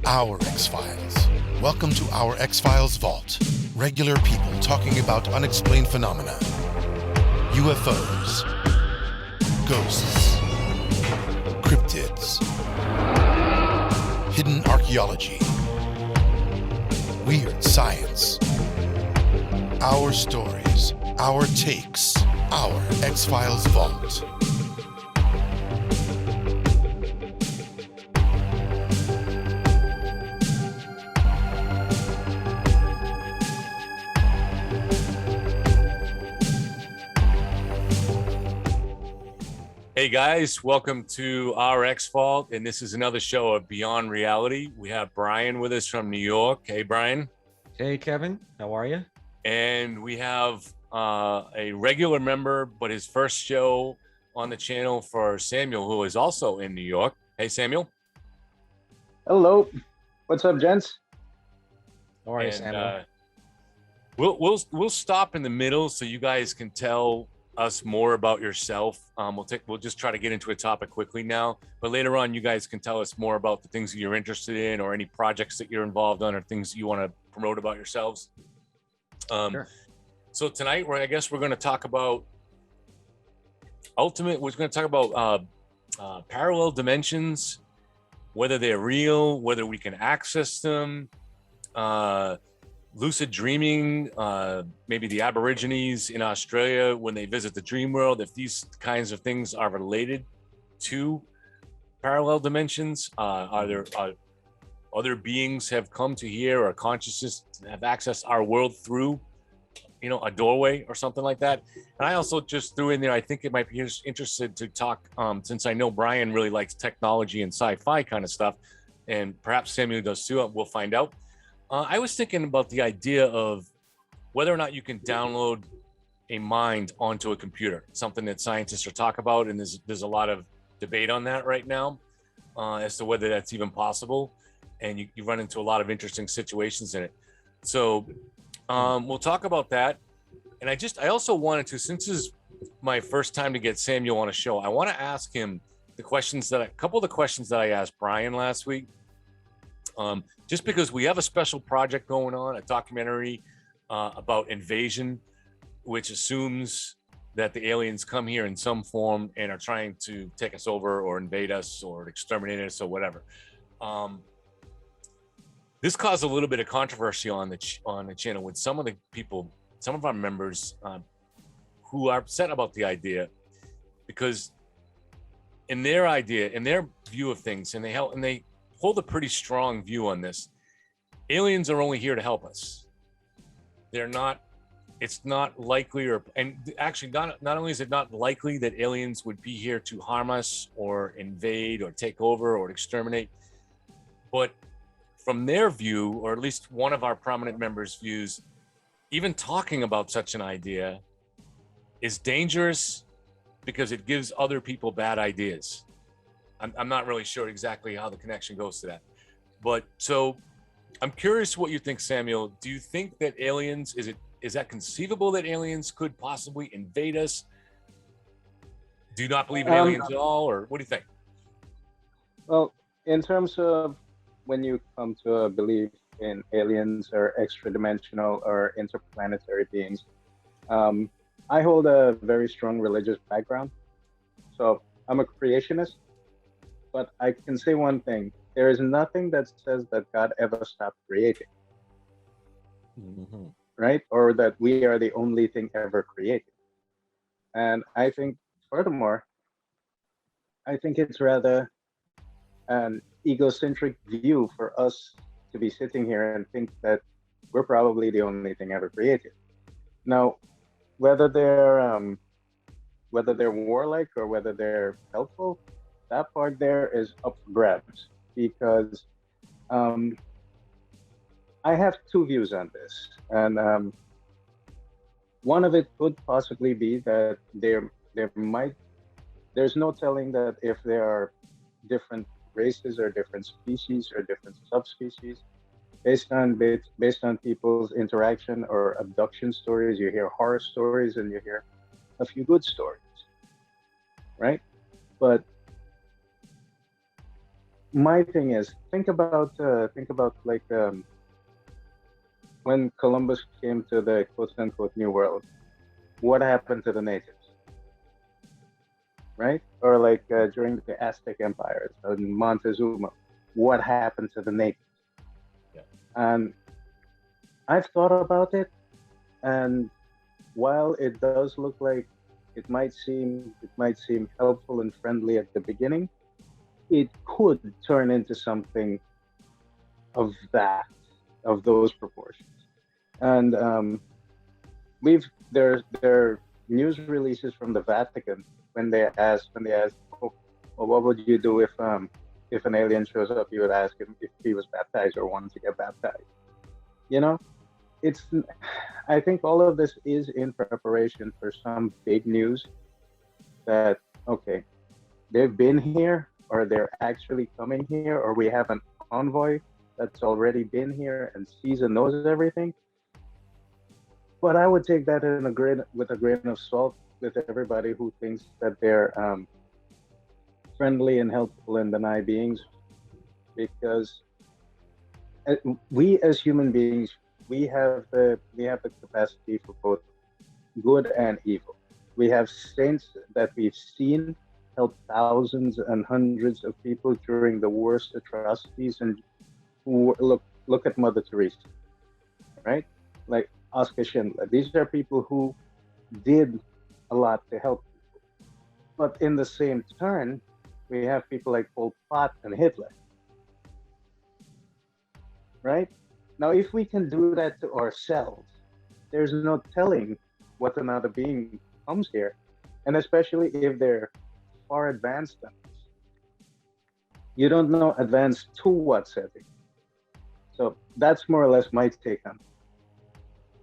Our X-Files. Welcome to our X-Files vault. Regular people talking about unexplained phenomena. UFOs. Ghosts. Cryptids. Hidden archaeology. Weird science. Our stories. Our takes. Our X-Files vault. Hey guys, welcome to our X Vault, and this is another show of Beyond Reality. We have Brian with us from New York. Hey Brian. Hey Kevin, how are you? And we have a regular member, but his first show on the channel for Samuel, who is also in New York. Hey Samuel. Hello. What's up, gents? How are you, Samuel? We'll stop in the middle so you guys can tell us more about yourself. We'll just try to get into a topic quickly now, but later on you guys can tell us more about the things that you're interested in or any projects that you're involved on or things that you want to promote about yourselves. Sure. So tonight we're going to talk about parallel dimensions, whether they're real, whether we can access them, lucid dreaming, maybe the Aborigines in Australia when they visit the dream world, if these kinds of things are related to parallel dimensions. Are there other beings have come to here, or consciousness have accessed our world through, a doorway or something like that? And I also just threw in there, I think it might be interested to talk, since I know Brian really likes technology and sci-fi kind of stuff, and perhaps Samuel does too, we'll find out. I was thinking about the idea of whether or not you can download a mind onto a computer, something that scientists are talking about, and there's a lot of debate on that right now as to whether that's even possible, and you run into a lot of interesting situations in it. So we'll talk about that, and I also wanted to, since this is my first time to get Samuel on a show, I want to ask him a couple of the questions that I asked Brian last week. Just because we have a special project going on, a documentary about invasion, which assumes that the aliens come here in some form and are trying to take us over or invade us or exterminate us or whatever. This caused a little bit of controversy on the channel with some of our members who are upset about the idea, because in their view of things, and they hold a pretty strong view on this, aliens are only here to help us. It's not likely, and actually not only is it not likely that aliens would be here to harm us or invade or take over or exterminate, but from their view, or at least one of our prominent members' views, even talking about such an idea is dangerous because it gives other people bad ideas. I'm not really sure exactly how the connection goes to that. But so I'm curious what you think, Samuel. Do you think that aliens, is that conceivable that aliens could possibly invade us? Do you not believe in aliens at all, or what do you think? Well, in terms of when you come to a belief in aliens or extra-dimensional or interplanetary beings, I hold a very strong religious background. So I'm a creationist. But I can say one thing: there is nothing that says that God ever stopped creating, right? Or that we are the only thing ever created. And I think, furthermore, it's rather an egocentric view for us to be sitting here and think that we're probably the only thing ever created. Now, whether they're warlike or whether they're helpful, that part there is up for grabs, because I have two views on this. And one of it could possibly be that there's no telling that if there are different races or different species or different subspecies, based on people's interaction or abduction stories. You hear horror stories and you hear a few good stories, right? But my thing is, think about like when Columbus came to the quote unquote New World, what happened to the natives, right? Or like during the Aztec empires and Montezuma, what happened to the natives? Yeah. And I've thought about it, and while it does look like it might seem helpful and friendly at the beginning, it could turn into something of that, of those proportions. And there are news releases from the Vatican when they ask, oh, well, what would you do if an alien shows up? You would ask him if he was baptized or wanted to get baptized. You know, it's I think all of this is in preparation for some big news that, okay, they've been here, or they're actually coming here, or we have an envoy that's already been here and sees and knows everything. But I would take that with a grain of salt with everybody who thinks that they're friendly and helpful and benign beings, because uh, we as human beings, we have the capacity for both good and evil. We have saints that we've seen help thousands and hundreds of people during the worst atrocities, and look at Mother Teresa, right? Like Oscar Schindler. These are people who did a lot to help people. But in the same turn, we have people like Pol Pot and Hitler, right? Now, if we can do that to ourselves, there's no telling what another being comes here, and especially if they're far advanced than us. You don't know advanced to what setting. So that's more or less my take on it.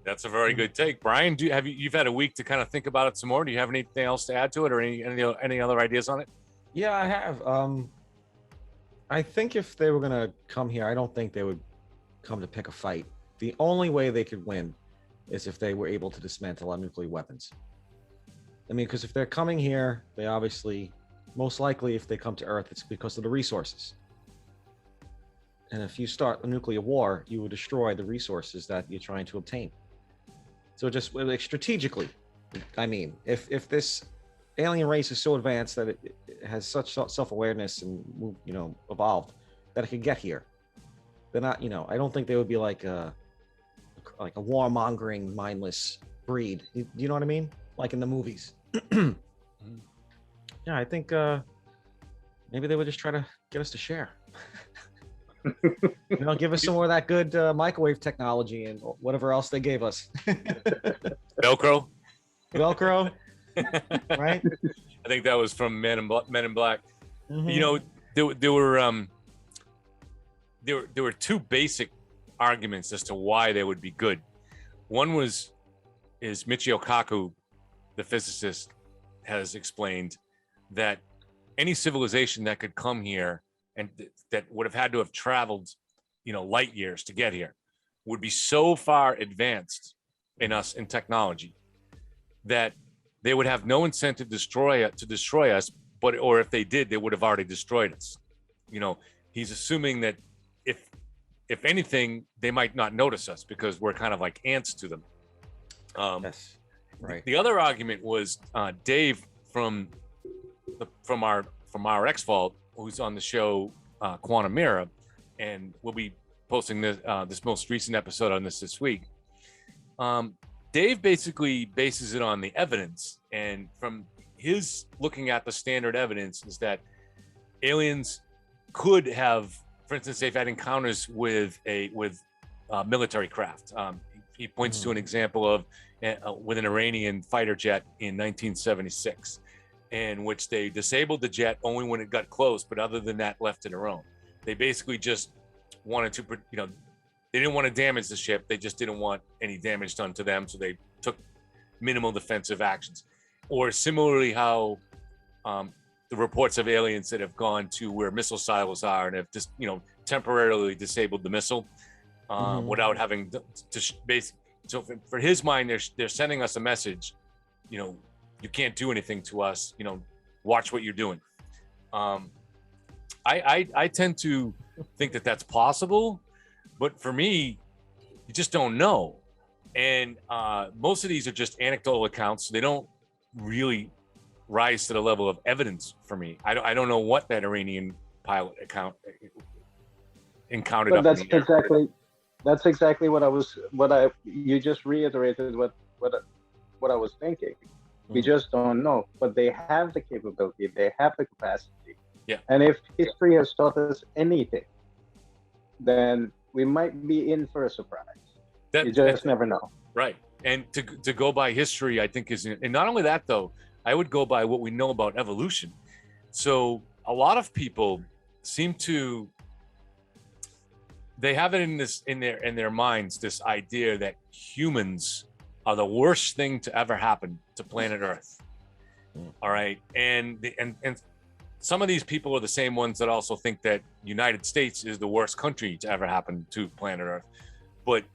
That's a very good take, Brian. You've had a week to kind of think about it some more? Do you have anything else to add to it, or any other ideas on it? Yeah, I have. I think if they were gonna come here, I don't think they would come to pick a fight. The only way they could win is if they were able to dismantle our nuclear weapons. I mean, because if they're coming here, they obviously, most likely, if they come to Earth, it's because of the resources. And if you start a nuclear war, you will destroy the resources that you're trying to obtain. So just like strategically, I mean, if this alien race is so advanced that it has such self-awareness and, evolved that it could get here, they're not, I don't think they would be like a warmongering, mindless breed. You know what I mean? Like in the movies. Yeah, I think maybe they would just try to get us to share. Give us some more of that good microwave technology and whatever else they gave us. Velcro, right? I think that was from Men in Black. Mm-hmm. There were two basic arguments as to why they would be good. One is Michio Kaku, the physicist, has explained that any civilization that could come here and that would have had to have traveled, light years to get here, would be so far advanced in technology that they would have no incentive to destroy us, or if they did, they would have already destroyed us. He's assuming that if anything, they might not notice us because we're kind of like ants to them. Yes, right. The other argument was Dave from our X-Vault, who's on the show Quantum Mirror, and we'll be posting this most recent episode on this week. Dave basically bases it on the evidence, and from his looking at the standard evidence is that aliens could have, for instance, they've had encounters with military craft. He points to an example of with an Iranian fighter jet in 1976, in which they disabled the jet only when it got close, but other than that, left it alone. They basically just wanted to, they didn't want to damage the ship. They just didn't want any damage done to them, so they took minimal defensive actions. Or similarly, how the reports of aliens that have gone to where missile silos are and have just, temporarily disabled the missile without having to base. So for his mind, they're sending us a message, you can't do anything to us, watch what you're doing. I tend to think that that's possible, but for me, you just don't know. And most of these are just anecdotal accounts. So they don't really rise to the level of evidence for me. I don't know what that Iranian pilot account encountered. But up in the air. that's exactly you just reiterated what I was thinking. We just don't know, but they have the capability, they have the capacity. Yeah. And if history has taught us anything, then we might be in for a surprise. You just never know. Right. And to go by history, I think and not only that though, I would go by what we know about evolution. So a lot of people seem to, they have it in their minds, this idea that humans are the worst thing to ever happen to planet Earth. All right. And some of these people are the same ones that also think that United States is the worst country to ever happen to planet Earth. But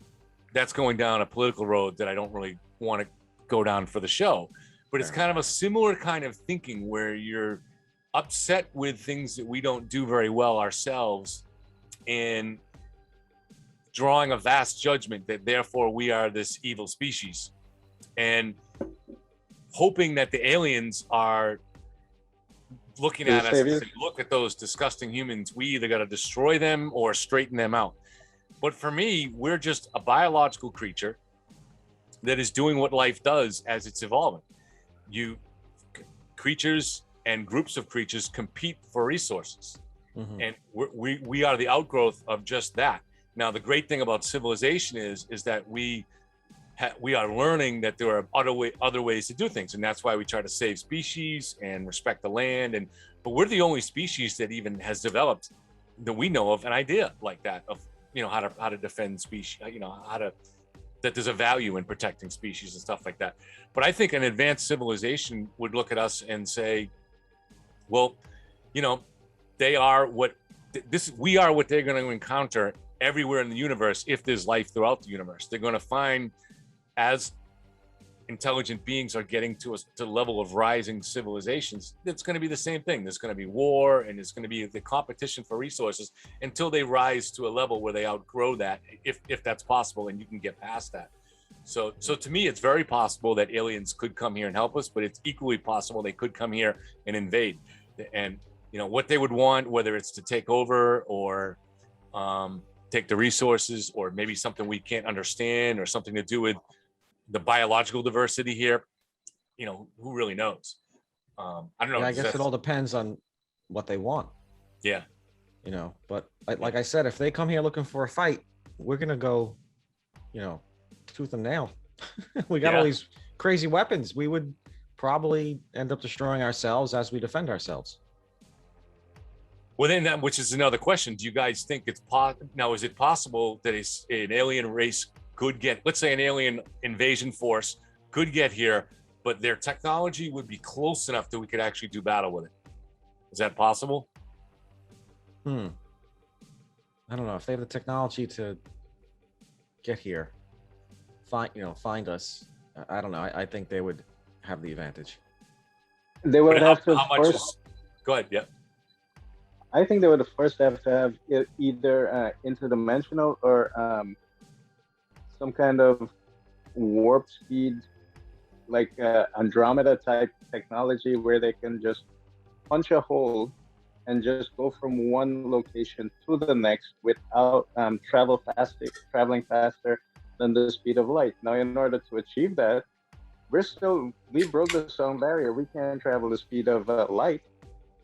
that's going down a political road that I don't really want to go down for the show. But it's kind of a similar kind of thinking where you're upset with things that we don't do very well ourselves and drawing a vast judgment that therefore we are this evil species, and hoping that the aliens are looking at us and say, look at those disgusting humans. We either got to destroy them or straighten them out. But for me, we're just a biological creature that is doing what life does as it's evolving. Creatures and groups of creatures compete for resources. And we are the outgrowth of just that. Now, the great thing about civilization is that we are learning that there are other ways to do things, and that's why we try to save species and respect the land. But we're the only species that even has developed, that we know of, an idea like that of how to defend species, that there's a value in protecting species and stuff like that. But I think an advanced civilization would look at us and say, well, we are what they're going to encounter everywhere in the universe. If there's life throughout the universe, they're going to find, as intelligent beings are getting to the level of rising civilizations, it's going to be the same thing. There's going to be war, and it's going to be the competition for resources until they rise to a level where they outgrow that, if that's possible, and you can get past that. So to me, it's very possible that aliens could come here and help us, but it's equally possible they could come here and invade. And what they would want, whether it's to take over or take the resources, or maybe something we can't understand, or something to do with the biological diversity here, who really knows? I don't know. Yeah, I guess it all depends on what they want. Yeah. But like I said, if they come here looking for a fight, we're going to go, tooth and nail. We got all these crazy weapons. We would probably end up destroying ourselves as we defend ourselves. Well, then that, which is another question. Do you guys think it's now, is it possible that an alien race could get, let's say an alien invasion force could get here, but their technology would be close enough that we could actually do battle with it? Is that possible? I don't know if they have the technology to get here, find us. I don't know. I think they would have the advantage. They would have to. Go ahead. Yeah. I think they would first have to have either interdimensional or some kind of warp speed, like Andromeda type technology, where they can just punch a hole and just go from one location to the next without traveling faster than the speed of light. Now, in order to achieve that, we broke the sound barrier. We can't travel the speed of light.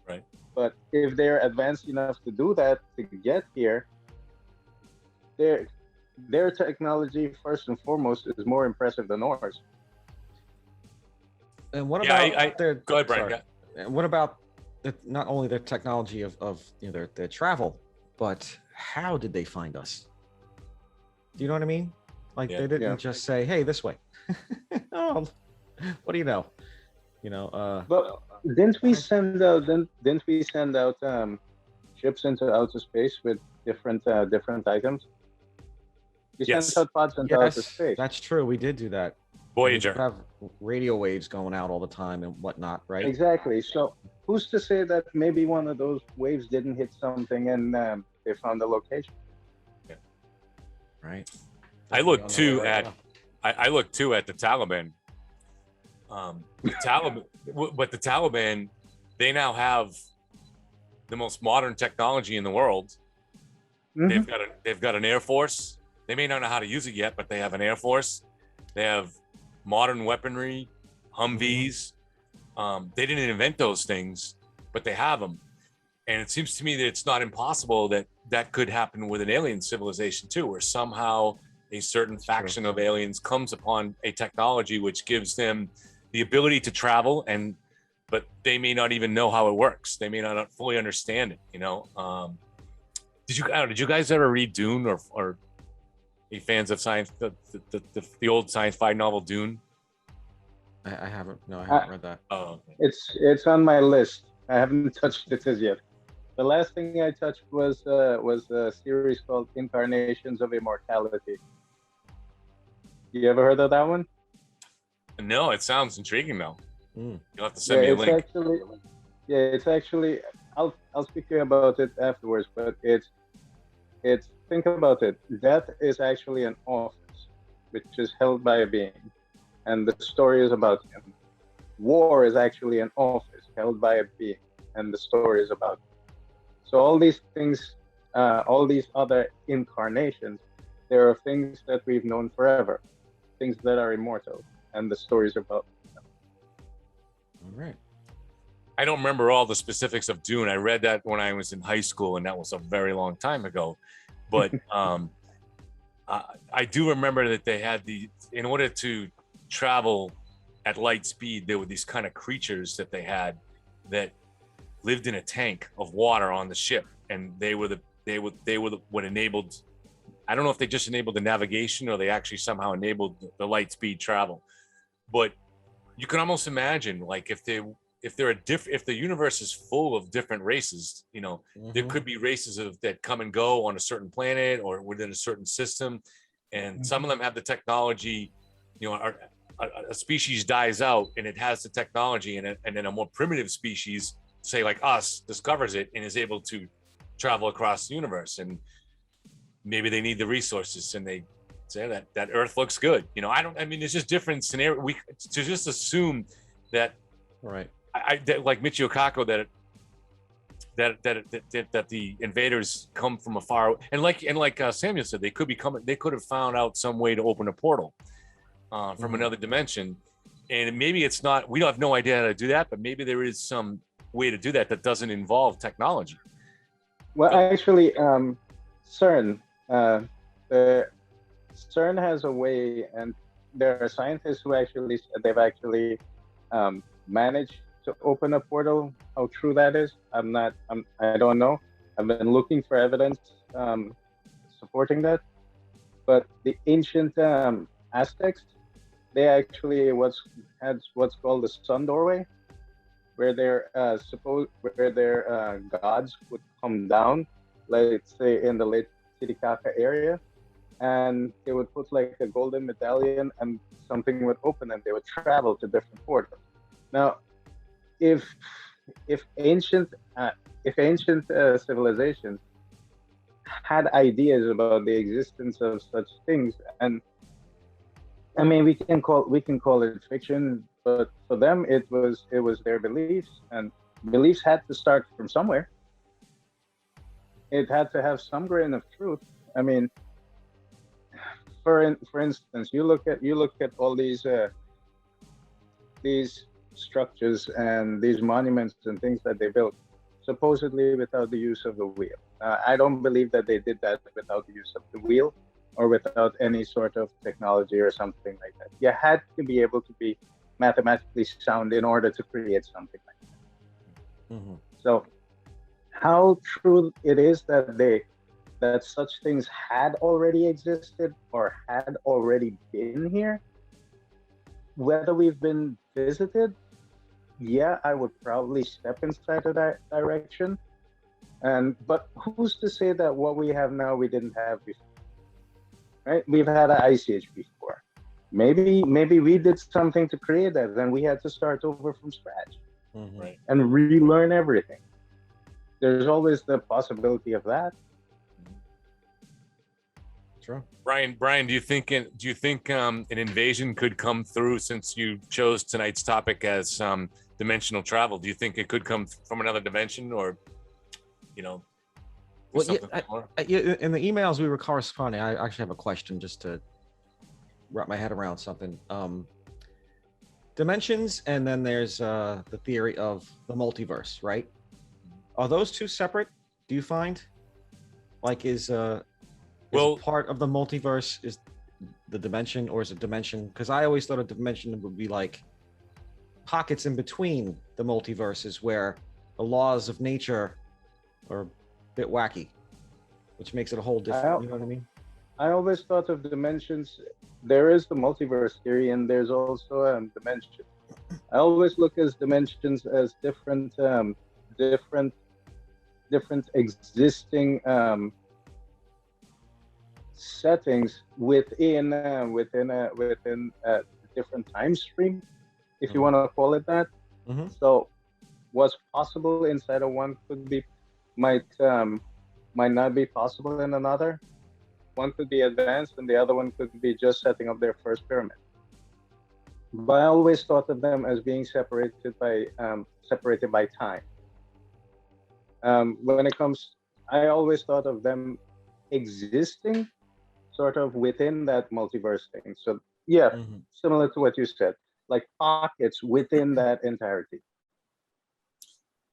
Right. But if they're advanced enough to do that, to get here, their technology, first and foremost, is more impressive than ours. And what about their? Go ahead, Brian. Yeah. And what about not only their technology of their travel, but how did they find us? Do you know what I mean? Like they didn't just say, "Hey, this way." Oh, what do you know? But didn't we send out ships into outer space with different items? We sent out pods into outer space. That's true. We did do that. Voyager. We have radio waves going out all the time and whatnot, right? Exactly. So who's to say that maybe one of those waves didn't hit something and they found the location? Right. I look Definitely too on the way right at now. I look too at the Taliban. The Taliban, but the Taliban, they now have the most modern technology in the world. Mhm. They've got an air force. They may not know how to use it yet, but they have an air force. They have modern weaponry, Humvees. They didn't invent those things, but they have them. And it seems to me that it's not impossible that that could happen with an alien civilization too, where somehow a certain faction of aliens comes upon a technology which gives them the ability to travel, but they may not even know how it works. They may not fully understand it. Did you guys ever read Dune or are you fans of science, the old sci-fi novel Dune? I haven't. No, I haven't read that. Oh, okay. It's on my list. I haven't touched it as yet. The last thing I touched was a series called Incarnations of Immortality. You ever heard of that one? No, it sounds intriguing though. Mm. You'll have to send me a link. It's actually I'll speak to you about it afterwards, but it's think about it. Death is actually an office which is held by a being, and the story is about him. War is actually an office held by a being, and the story is about him. So all these things, all these other incarnations, there are things that we've known forever, things that are immortal, and the stories about them. All right. I don't remember all the specifics of Dune. I read that when I was in high school, and that was a very long time ago. But I do remember that they had in order to travel at light speed, there were these kind of creatures that they had that lived in a tank of water on the ship, and they were what enabled. I don't know if they just enabled the navigation or they actually somehow enabled the light speed travel. But you can almost imagine, like, if the universe is full of different races, there could be races that come and go on a certain planet or within a certain system, and some of them have the technology. A species dies out and it has the technology, and then a more primitive species, say like us, discovers it and is able to travel across the universe, and maybe they need the resources and they say that Earth looks good. It's just different scenario. To just assume that, Right. like Michio Kaku, that the invaders come from afar, and like Samuel said, they could have found out some way to open a portal from another dimension, and maybe it's not. We have no idea how to do that, but maybe there is some way to do that doesn't involve technology. Well, actually, CERN, CERN has a way, and there are scientists who actually said they've actually managed to open a portal. How true that is, I don't know. I've been looking for evidence supporting that. But the ancient Aztecs, they actually had what's called the sun doorway, where their gods would come down, let's say in the late Titicaca area, and they would put like a golden medallion and something would open and they would travel to different portals. Now, if ancient civilizations had ideas about the existence of such things, and I mean we can call it fiction, but for them it was their beliefs, and beliefs had to start from somewhere. It had to have some grain of truth. I mean, for instance, you look at all these structures and these monuments and things that they built, supposedly without the use of the wheel. I don't believe that they did that without the use of the wheel or without any sort of technology or something like that. You had to be able to be mathematically sound in order to create something like that. So how true it is that such things had already existed or had already been here, whether we've been visited, yeah, I would probably step inside of that direction. But who's to say that what we have now we didn't have before? Right? We've had an ice age before. Maybe we did something to create that, then we had to start over from scratch. Right. and relearn everything. There's always the possibility of that. True. Brian, do you think an invasion could come through, since you chose tonight's topic as dimensional travel? Do you think it could come from another dimension, or Well, something similar? in the emails we were corresponding, I actually have a question just to wrap my head around something. Dimensions, and then there's the theory of the multiverse, right? Are those two separate? Do you find? Like, is Well, a part of the multiverse is the dimension, or is it dimension? Because I always thought a dimension would be like pockets in between the multiverses where the laws of nature are a bit wacky, which makes it a whole different. You know what I mean? I always thought of dimensions. There is the multiverse theory, and there's also dimension. I always look as dimensions as different existing settings within a different time stream, if you want to call it that. So what's possible inside of one might not be possible in another. One could be advanced, and the other one could be just setting up their first pyramid. But I always thought of them as being separated by time. When it comes, I always thought of them existing sort of within that multiverse thing. So yeah, similar to what you said, like pockets within that entirety.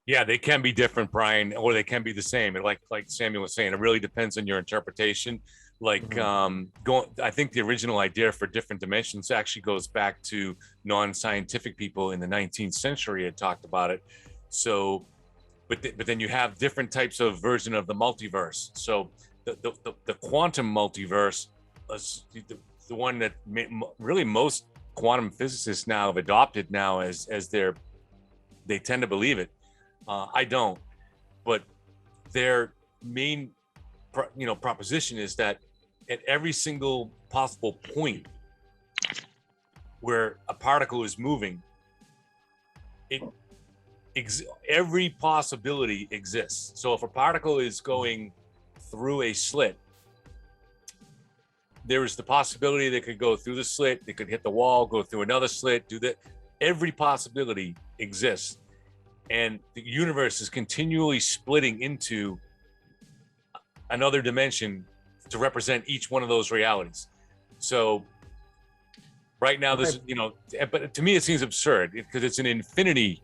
Yeah, they can be different, Brian, or they can be the same. And like Samuel was saying, it really depends on your interpretation. Like I think the original idea for different dimensions actually goes back to non-scientific people in the 19th century had talked about it. So, but then you have different types of version of the multiverse. So the quantum multiverse is the one that really most quantum physicists now have adopted now as they tend to believe it. I don't, but their main proposition is that at every single possible point where a particle is moving, every possibility exists. So if a particle is going through a slit, there is the possibility that it could go through the slit, it could hit the wall, go through another slit, do that. Every possibility exists. And the universe is continually splitting into another dimension to represent each one of those realities. So right now, this, but to me, it seems absurd because it's an infinity.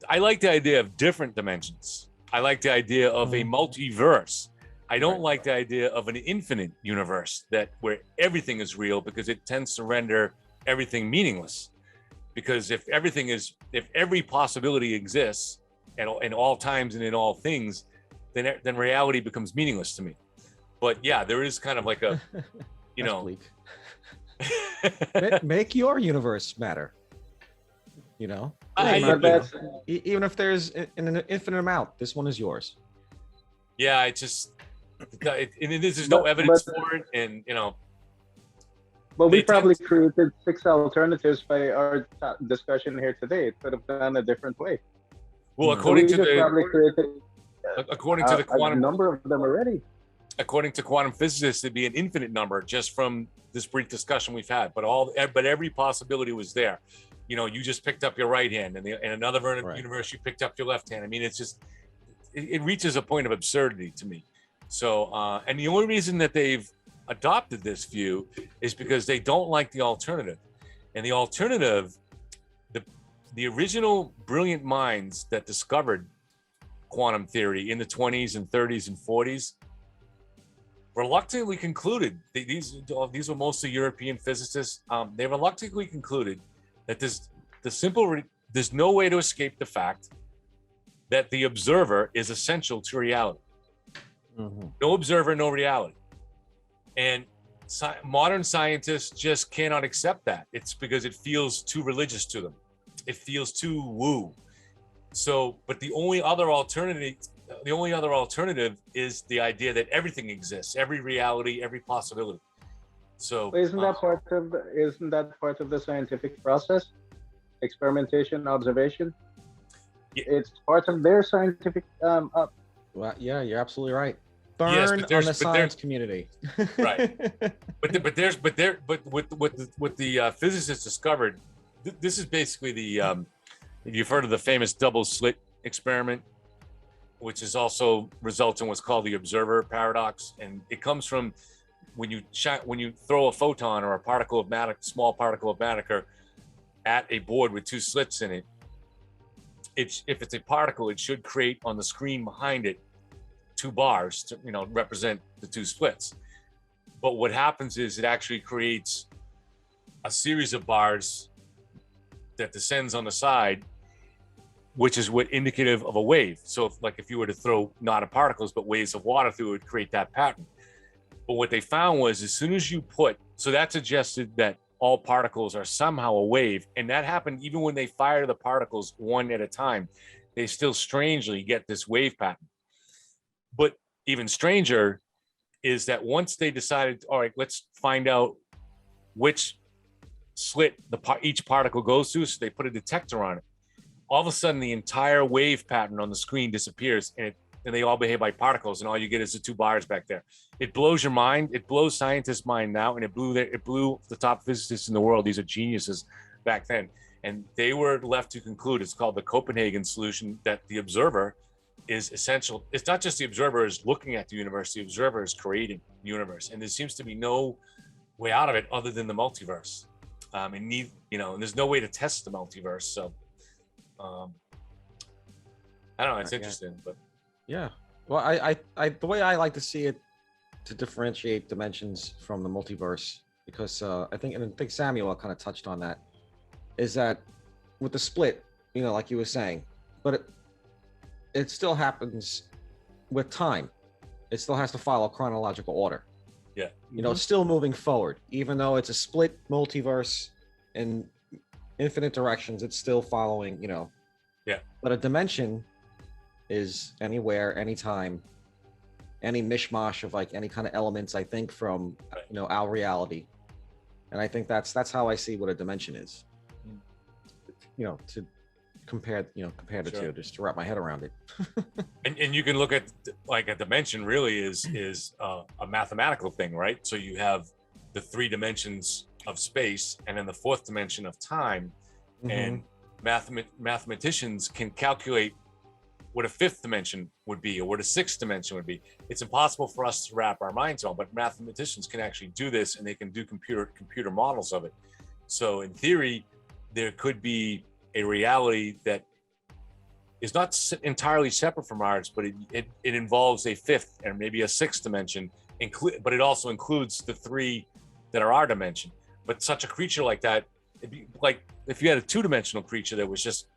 I like the idea of different dimensions. I like the idea of a multiverse. I don't like the idea of an infinite universe where everything is real, because it tends to render everything meaningless. Because if every possibility exists in all times and in all things, then reality becomes meaningless to me. But yeah, there is kind of like a, bleak. Make your universe matter. Even if there's an infinite amount, this one is yours. Yeah, there's no evidence for it, and But we probably created 6 alternatives by our discussion here today. It could have gone a different way. Well, according to the quantum, a number of them already. According to quantum physicists, it'd be an infinite number just from this brief discussion we've had. But every possibility was there. You just picked up your right hand, and in another universe, you picked up your left hand. I mean, it's just it reaches a point of absurdity to me. So, and the only reason that they've adopted this view is because they don't like the alternative. And the alternative, the original brilliant minds that discovered quantum theory in the 20s and 30s and 40s reluctantly concluded, these were mostly European physicists, they reluctantly concluded that there's no way to escape the fact that the observer is essential to reality. No observer, no reality. And modern scientists just cannot accept that. It's because it feels too religious to them. It feels too woo. So, but the only other alternative is the idea that everything exists, every reality, every possibility. So, isn't that part of the scientific process? Experimentation, observation. it's part of their scientific Well, yeah, you're absolutely right. Yes, Burn but on there's- the but science community. Right. But what the physicists discovered, this is basically the if you've heard of the famous double slit experiment, which is also results in what's called the observer paradox, and it comes from when you throw a photon or a particle of matter, small particle of matter, at a board with two slits in it. If it's a particle, it should create on the screen behind it two bars to represent the two splits. But what happens is it actually creates a series of bars that descends on the side, which is what indicative of a wave. So if you were to throw not a particles but waves of water through, it would create that pattern. But what they found was as soon as you so that suggested that all particles are somehow a wave, and that happened even when they fire the particles one at a time, they still strangely get this wave pattern. But even stranger is that once they decided, all right, let's find out which slit each particle goes to, so they put a detector on it. All of a sudden, the entire wave pattern on the screen disappears, and they all behave like particles, and all you get is the two bars back there. It blows your mind. It blows scientists' mind now, and it blew the top physicists in the world. These are geniuses back then, and they were left to conclude. It's called the Copenhagen solution, that the observer is essential. It's not just the observer is looking at the universe; the observer is creating the universe, and there seems to be no way out of it other than the multiverse. And there's no way to test the multiverse. So, I don't know. It's interesting, but yeah. Well, I the way I like to see it, to differentiate dimensions from the multiverse, because I think Samuel kind of touched on that, is that with the split, like you were saying, but it still happens with time. It still has to follow chronological order. Yeah. It's still moving forward, even though it's a split multiverse in infinite directions. It's still following, Yeah. But a dimension is anywhere, anytime, any mishmash of any kind of elements, I think, from our reality. And I think that's how I see what a dimension is. To compare the Sure. two, just to wrap my head around it. and you can look at a dimension really is a mathematical thing, right? So you have the three dimensions of space and then the fourth dimension of time, and mathematicians can calculate what a fifth dimension would be or what a sixth dimension would be. It's impossible for us to wrap our minds on, but mathematicians can actually do this, and they can do computer models of it. So in theory, there could be a reality that is not entirely separate from ours, but it involves a fifth and maybe a sixth dimension, but it also includes the three that are our dimension. But such a creature like that, it'd be like if you had a two-dimensional creature that was just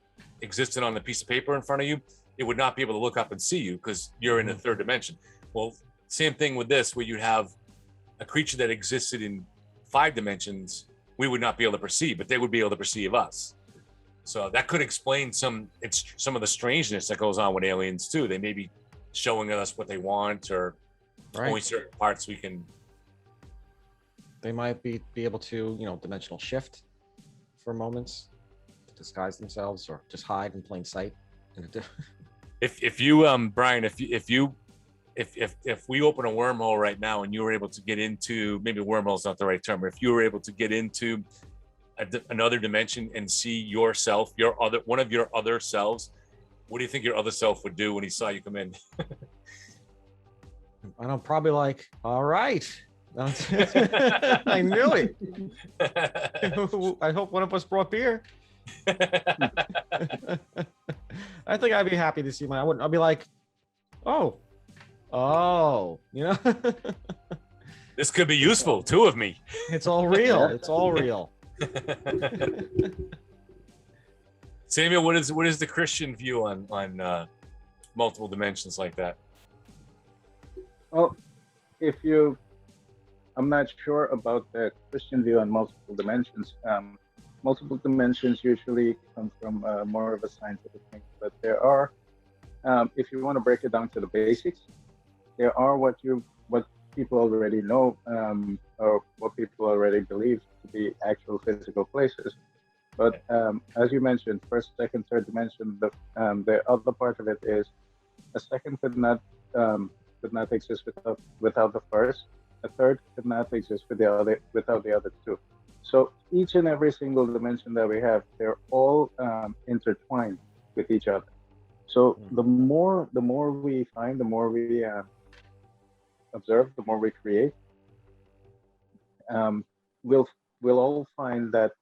existed on a piece of paper in front of you, it would not be able to look up and see you because you're in the third dimension. Well, same thing with this, where you'd have a creature that existed in 5 dimensions, we would not be able to perceive, but they would be able to perceive us. So that could explain some of the strangeness that goes on with aliens too. They may be showing us what they want, or only certain parts we can. They might be able to, dimensional shift for moments to disguise themselves, or just hide in plain sight. If you Brian, if we open a wormhole right now and you were able to get into, maybe wormhole is not the right term, but if you were able to get into another dimension and see yourself, one of your other selves, what do you think your other self would do when he saw you come in? I don't, probably like, all right. I knew it. I hope one of us brought beer. I think I'd be happy to see I'll be like, oh, This could be useful. 2 of me. It's all real. It's all real. Samuel, what is the Christian view on multiple dimensions like that? Well, I'm not sure about the Christian view on multiple dimensions. Multiple dimensions usually come from more of a scientific thing, but there are, if you want to break it down to the basics, there are what people already know, or what people already believe to be actual physical places. But as you mentioned, first, second, third dimension. The other part of it is a second could not exist without the first. A third could not exist without the other two. So each and every single dimension that we have, they're all intertwined with each other. So the more we find, the more we observe, the more we create, we'll all find that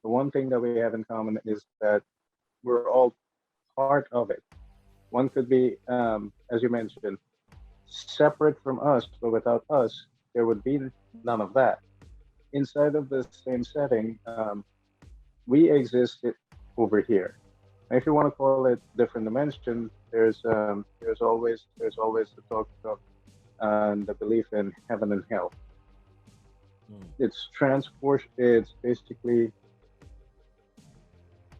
the one thing that we have in common is that we're all part of it. One could be, as you mentioned, separate from us, but without us, there would be none of that. Inside of the same setting, we exist over here. And if you want to call it different dimension, there's always the talk of the belief in heaven and hell. It's transport. It's basically,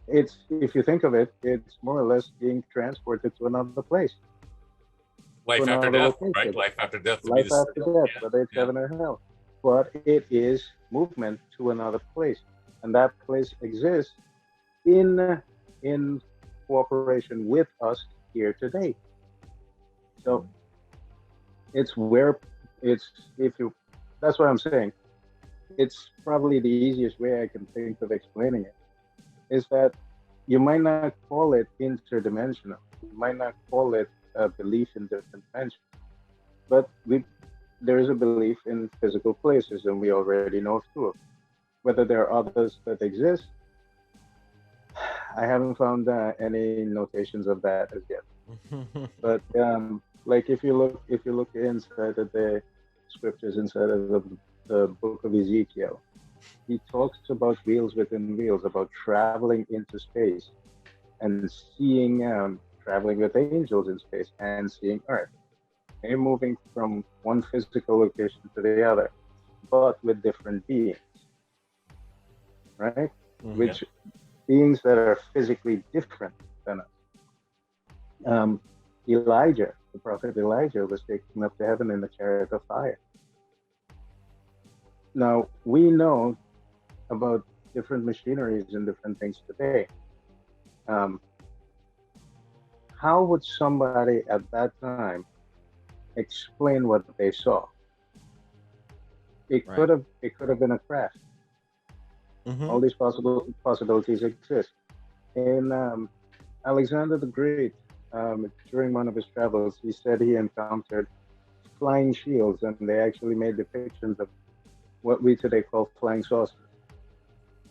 if you think of it, it's more or less being transported to another place. Life after death, right? Life after death. Life after death, whether it's heaven or hell. But it is movement to another place, and that place exists in cooperation with us here today. So that's what I'm saying. It's probably the easiest way I can think of explaining it, is that you might not call it interdimensional. You might not call it a belief in different dimensions, but there is a belief in physical places, and we already know of two of them. Whether there are others that exist, I haven't found any notations of that as yet. But like if you look inside of the scriptures, inside of the book of Ezekiel, he talks about wheels within wheels, about traveling into space and seeing, traveling with angels in space and seeing Earth. They're moving from one physical location to the other, but with different beings, right? Which beings that are physically different than us. Elijah, the prophet Elijah, was taken up to heaven in a chariot of fire. Now, we know about different machineries and different things today. How would somebody at that time explain what they saw? It could have been a craft. All these possibilities exist. In Alexander the Great, during one of his travels, he said he encountered flying shields, and they actually made depictions of what we today call flying saucers.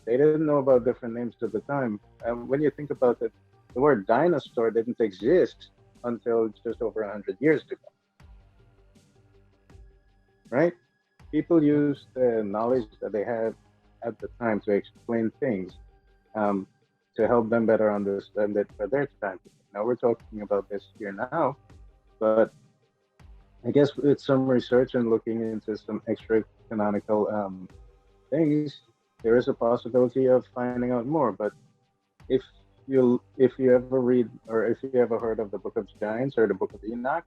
They didn't know about different names at the time. When you think about it, the word dinosaur didn't exist until just over 100 years ago. Right? People used the knowledge that they had at the time to explain things, to help them better understand it for their time. Now we're talking about this here now, but I guess with some research and looking into some extra canonical things, there is a possibility of finding out more. But if you ever read, or if you ever heard of the Book of Giants or the Book of Enoch,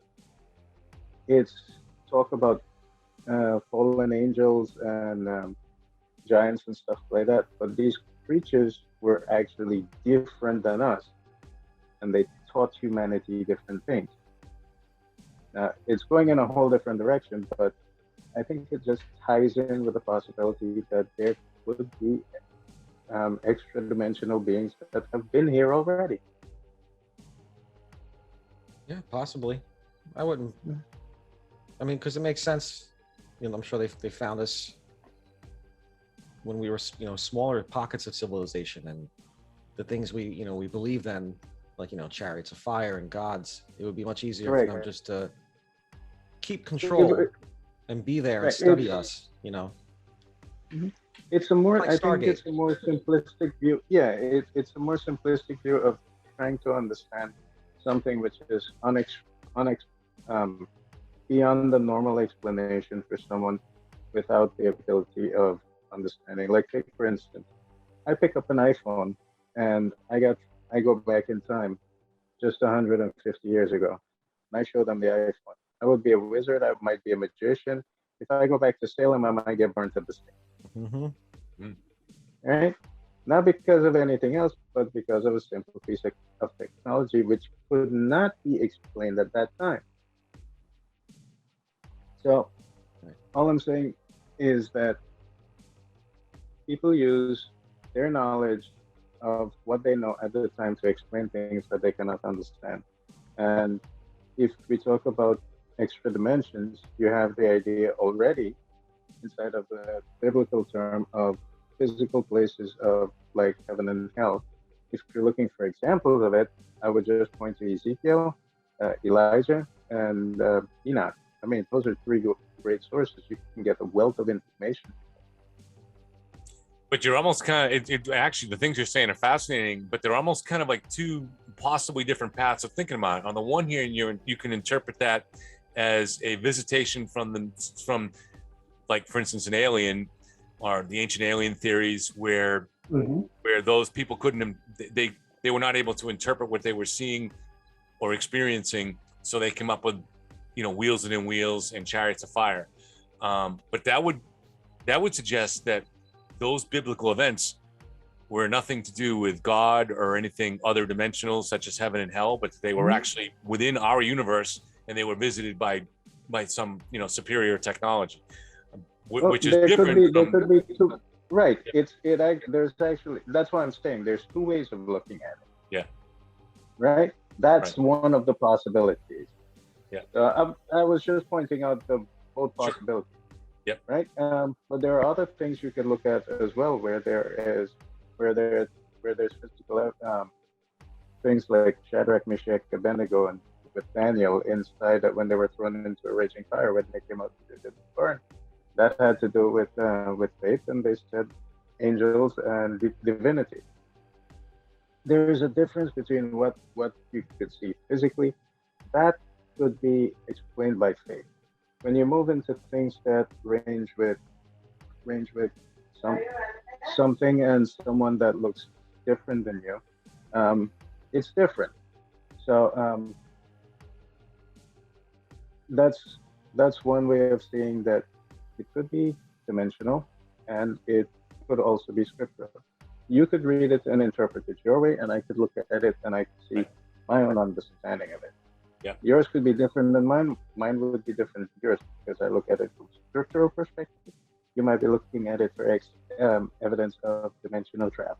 it's talk about fallen angels and giants and stuff like that. But these creatures were actually different than us, and they taught humanity different things. It's going in a whole different direction, but I think it just ties in with the possibility that there could be extra dimensional beings that have been here already. Yeah, possibly. I wouldn't. I mean, because it makes sense. You know, I'm sure they found us when we were, smaller pockets of civilization, and the things we believed in, like, chariots of fire and gods. It would be much easier for them just to keep control and be there and study us. It's a more, like I think it's a more simplistic view. Yeah, it's a more simplistic view of trying to understand something which is beyond the normal explanation for someone without the ability of understanding. Like, take for instance, I pick up an iPhone and I go back in time just 150 years ago, and I show them the iPhone. I would be a wizard. I might be a magician. If I go back to Salem, I might get burnt at the stake. Right? not because of anything else, but because of a simple piece of technology which could not be explained at that time. So all I'm saying is that people use their knowledge of what they know at the time to explain things that they cannot understand. And if we talk about extra dimensions, you have the idea already inside of the biblical term of physical places of like heaven and hell. If you're looking for examples of it, I would just point to Ezekiel, Elijah, and Enoch. I mean, those are three great sources. You can get a wealth of information. But you're almost kind of, it actually, the things you're saying are fascinating, but they're almost kind of like two possibly different paths of thinking about it. On the one hand, you can interpret that as a visitation from like, for instance, an alien, or the ancient alien theories where those people couldn't, they were not able to interpret what they were seeing or experiencing, so they came up with, wheels within wheels and chariots of fire. But that would suggest that those biblical events were nothing to do with God or anything other dimensional, such as heaven and hell, but they were actually within our universe, and they were visited by some superior technology, which is different. There could be two. Right. There's actually, that's why I'm saying there's two ways of looking at it. Yeah. Right. That's one of the possibilities. Yeah. I was just pointing out the both possibilities. Yep. Right. But there are other things you can look at as well, where there's physical things like Shadrach, Meshach, Abednego, and with Daniel inside that when they were thrown into a raging fire, when they came out, they didn't burn. That had to do with faith, and they said angels and divinity. There is a difference between what you could see physically that could be explained by faith. When you move into things that range with something and someone that looks different than you, it's different. So that's one way of seeing that it could be dimensional, and it could also be scriptural. You could read it and interpret it your way, and I could look at it and I could see my own understanding of it. Yeah. Yours could be different than mine. Mine would be different than yours because I look at it from a scriptural perspective. You might be looking at it for evidence of dimensional travel.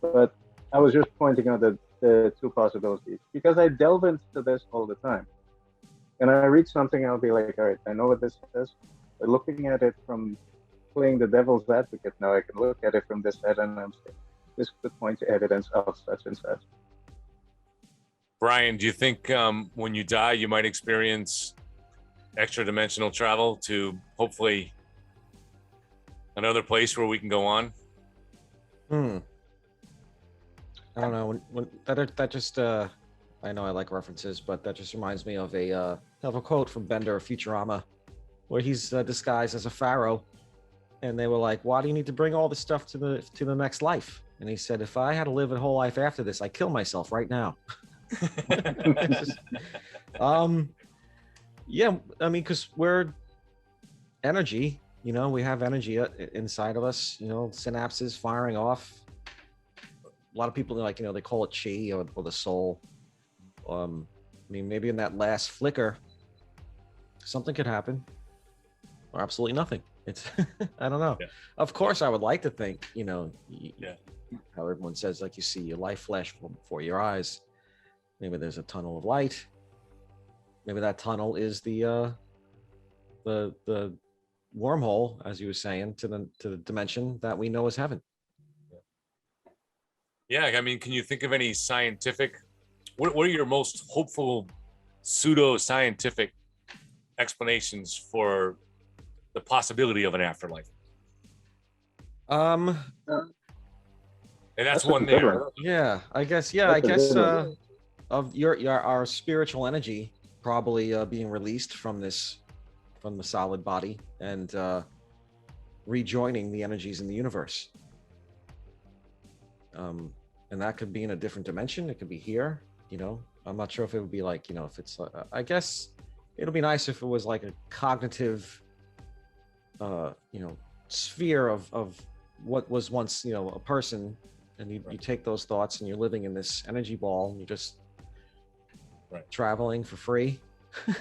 But I was just pointing out the two possibilities because I delve into this all the time. And I read something, I'll be like, all right, I know what this says. But looking at it from playing the devil's advocate, now I can look at it from this side and I'm saying, this could point to evidence of such and such. Brian, do you think when you die, you might experience extra dimensional travel to hopefully another place where we can go on? I don't know. When that just I know I like references, but that just reminds me of a quote from Bender of Futurama, where he's disguised as a pharaoh, and they were like, "Why do you need to bring all this stuff to the next life?" And he said, "If I had to live a whole life after this, I'd kill myself right now." Yeah, I mean, because we're energy, we have energy inside of us, synapses firing off. A lot of people they call it chi or the soul. I mean, maybe in that last flicker, something could happen, or absolutely nothing. It's I don't know. Yeah. Of course, I would like to think, how everyone says, like, you see your life flash before your eyes. Maybe there's a tunnel of light. Maybe that tunnel is the wormhole, as you were saying, to the dimension that we know as heaven. Yeah, I mean, can you think of any scientific? What are your most hopeful pseudo-scientific explanations for the possibility of an afterlife? And that's one there. Yeah, I guess. Yeah, I guess of our spiritual energy probably being released from the solid body and rejoining the energies in the universe. And that could be in a different dimension. It could be here. I'm not sure if it would be like, if it's. I guess it'll be nice if it was like a cognitive, sphere of what was once, you know, a person, and you take those thoughts and you're living in this energy ball, and you're just traveling for free.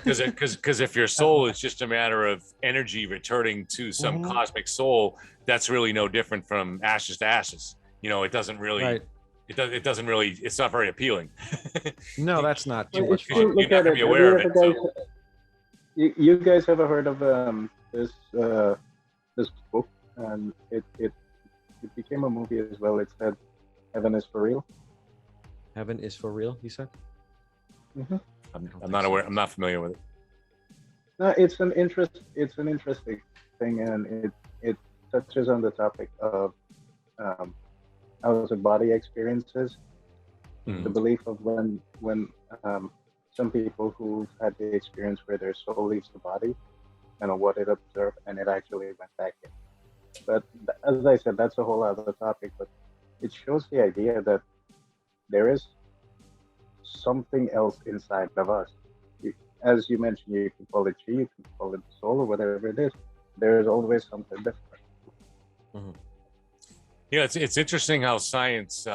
Because if your soul is just a matter of energy returning to some cosmic soul, that's really no different from ashes to ashes. You know, it doesn't really, it doesn't really, it's not very appealing. No, that's not too Well, much if you fun. look You're not at gonna it, be aware of have it. you ever So. guys, you guys ever heard of this this book? And it became a movie as well. It said, "Heaven is for real." Heaven is for real, you said? I'm not aware. I'm not familiar with it. No, it's an interesting thing, and it touches on the topic of how the body experiences the belief of when some people who've had the experience where their soul leaves the body and what it observed and it actually went back in. But as I said, that's a whole other topic. But it shows the idea that there is something else inside of us. As you mentioned, you can call it chi, you can call it soul, or whatever it is. There is always something different. Yeah, it's interesting how science,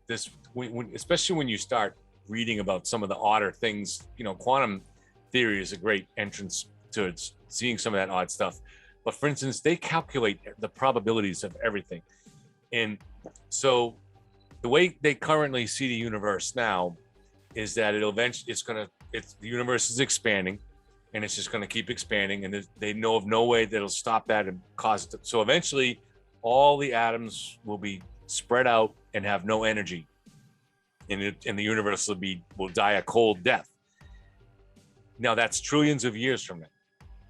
especially when you start reading about some of the odder things. You know, quantum theory is a great entrance to seeing some of that odd stuff. But for instance, they calculate the probabilities of everything, and so the way they currently see the universe now is that it'll eventually, the universe is expanding, and it's just going to keep expanding, and they know of no way that'll stop that and cause it to, so eventually all the atoms will be spread out and have no energy, and the universe will die a cold death. Now that's trillions of years from now,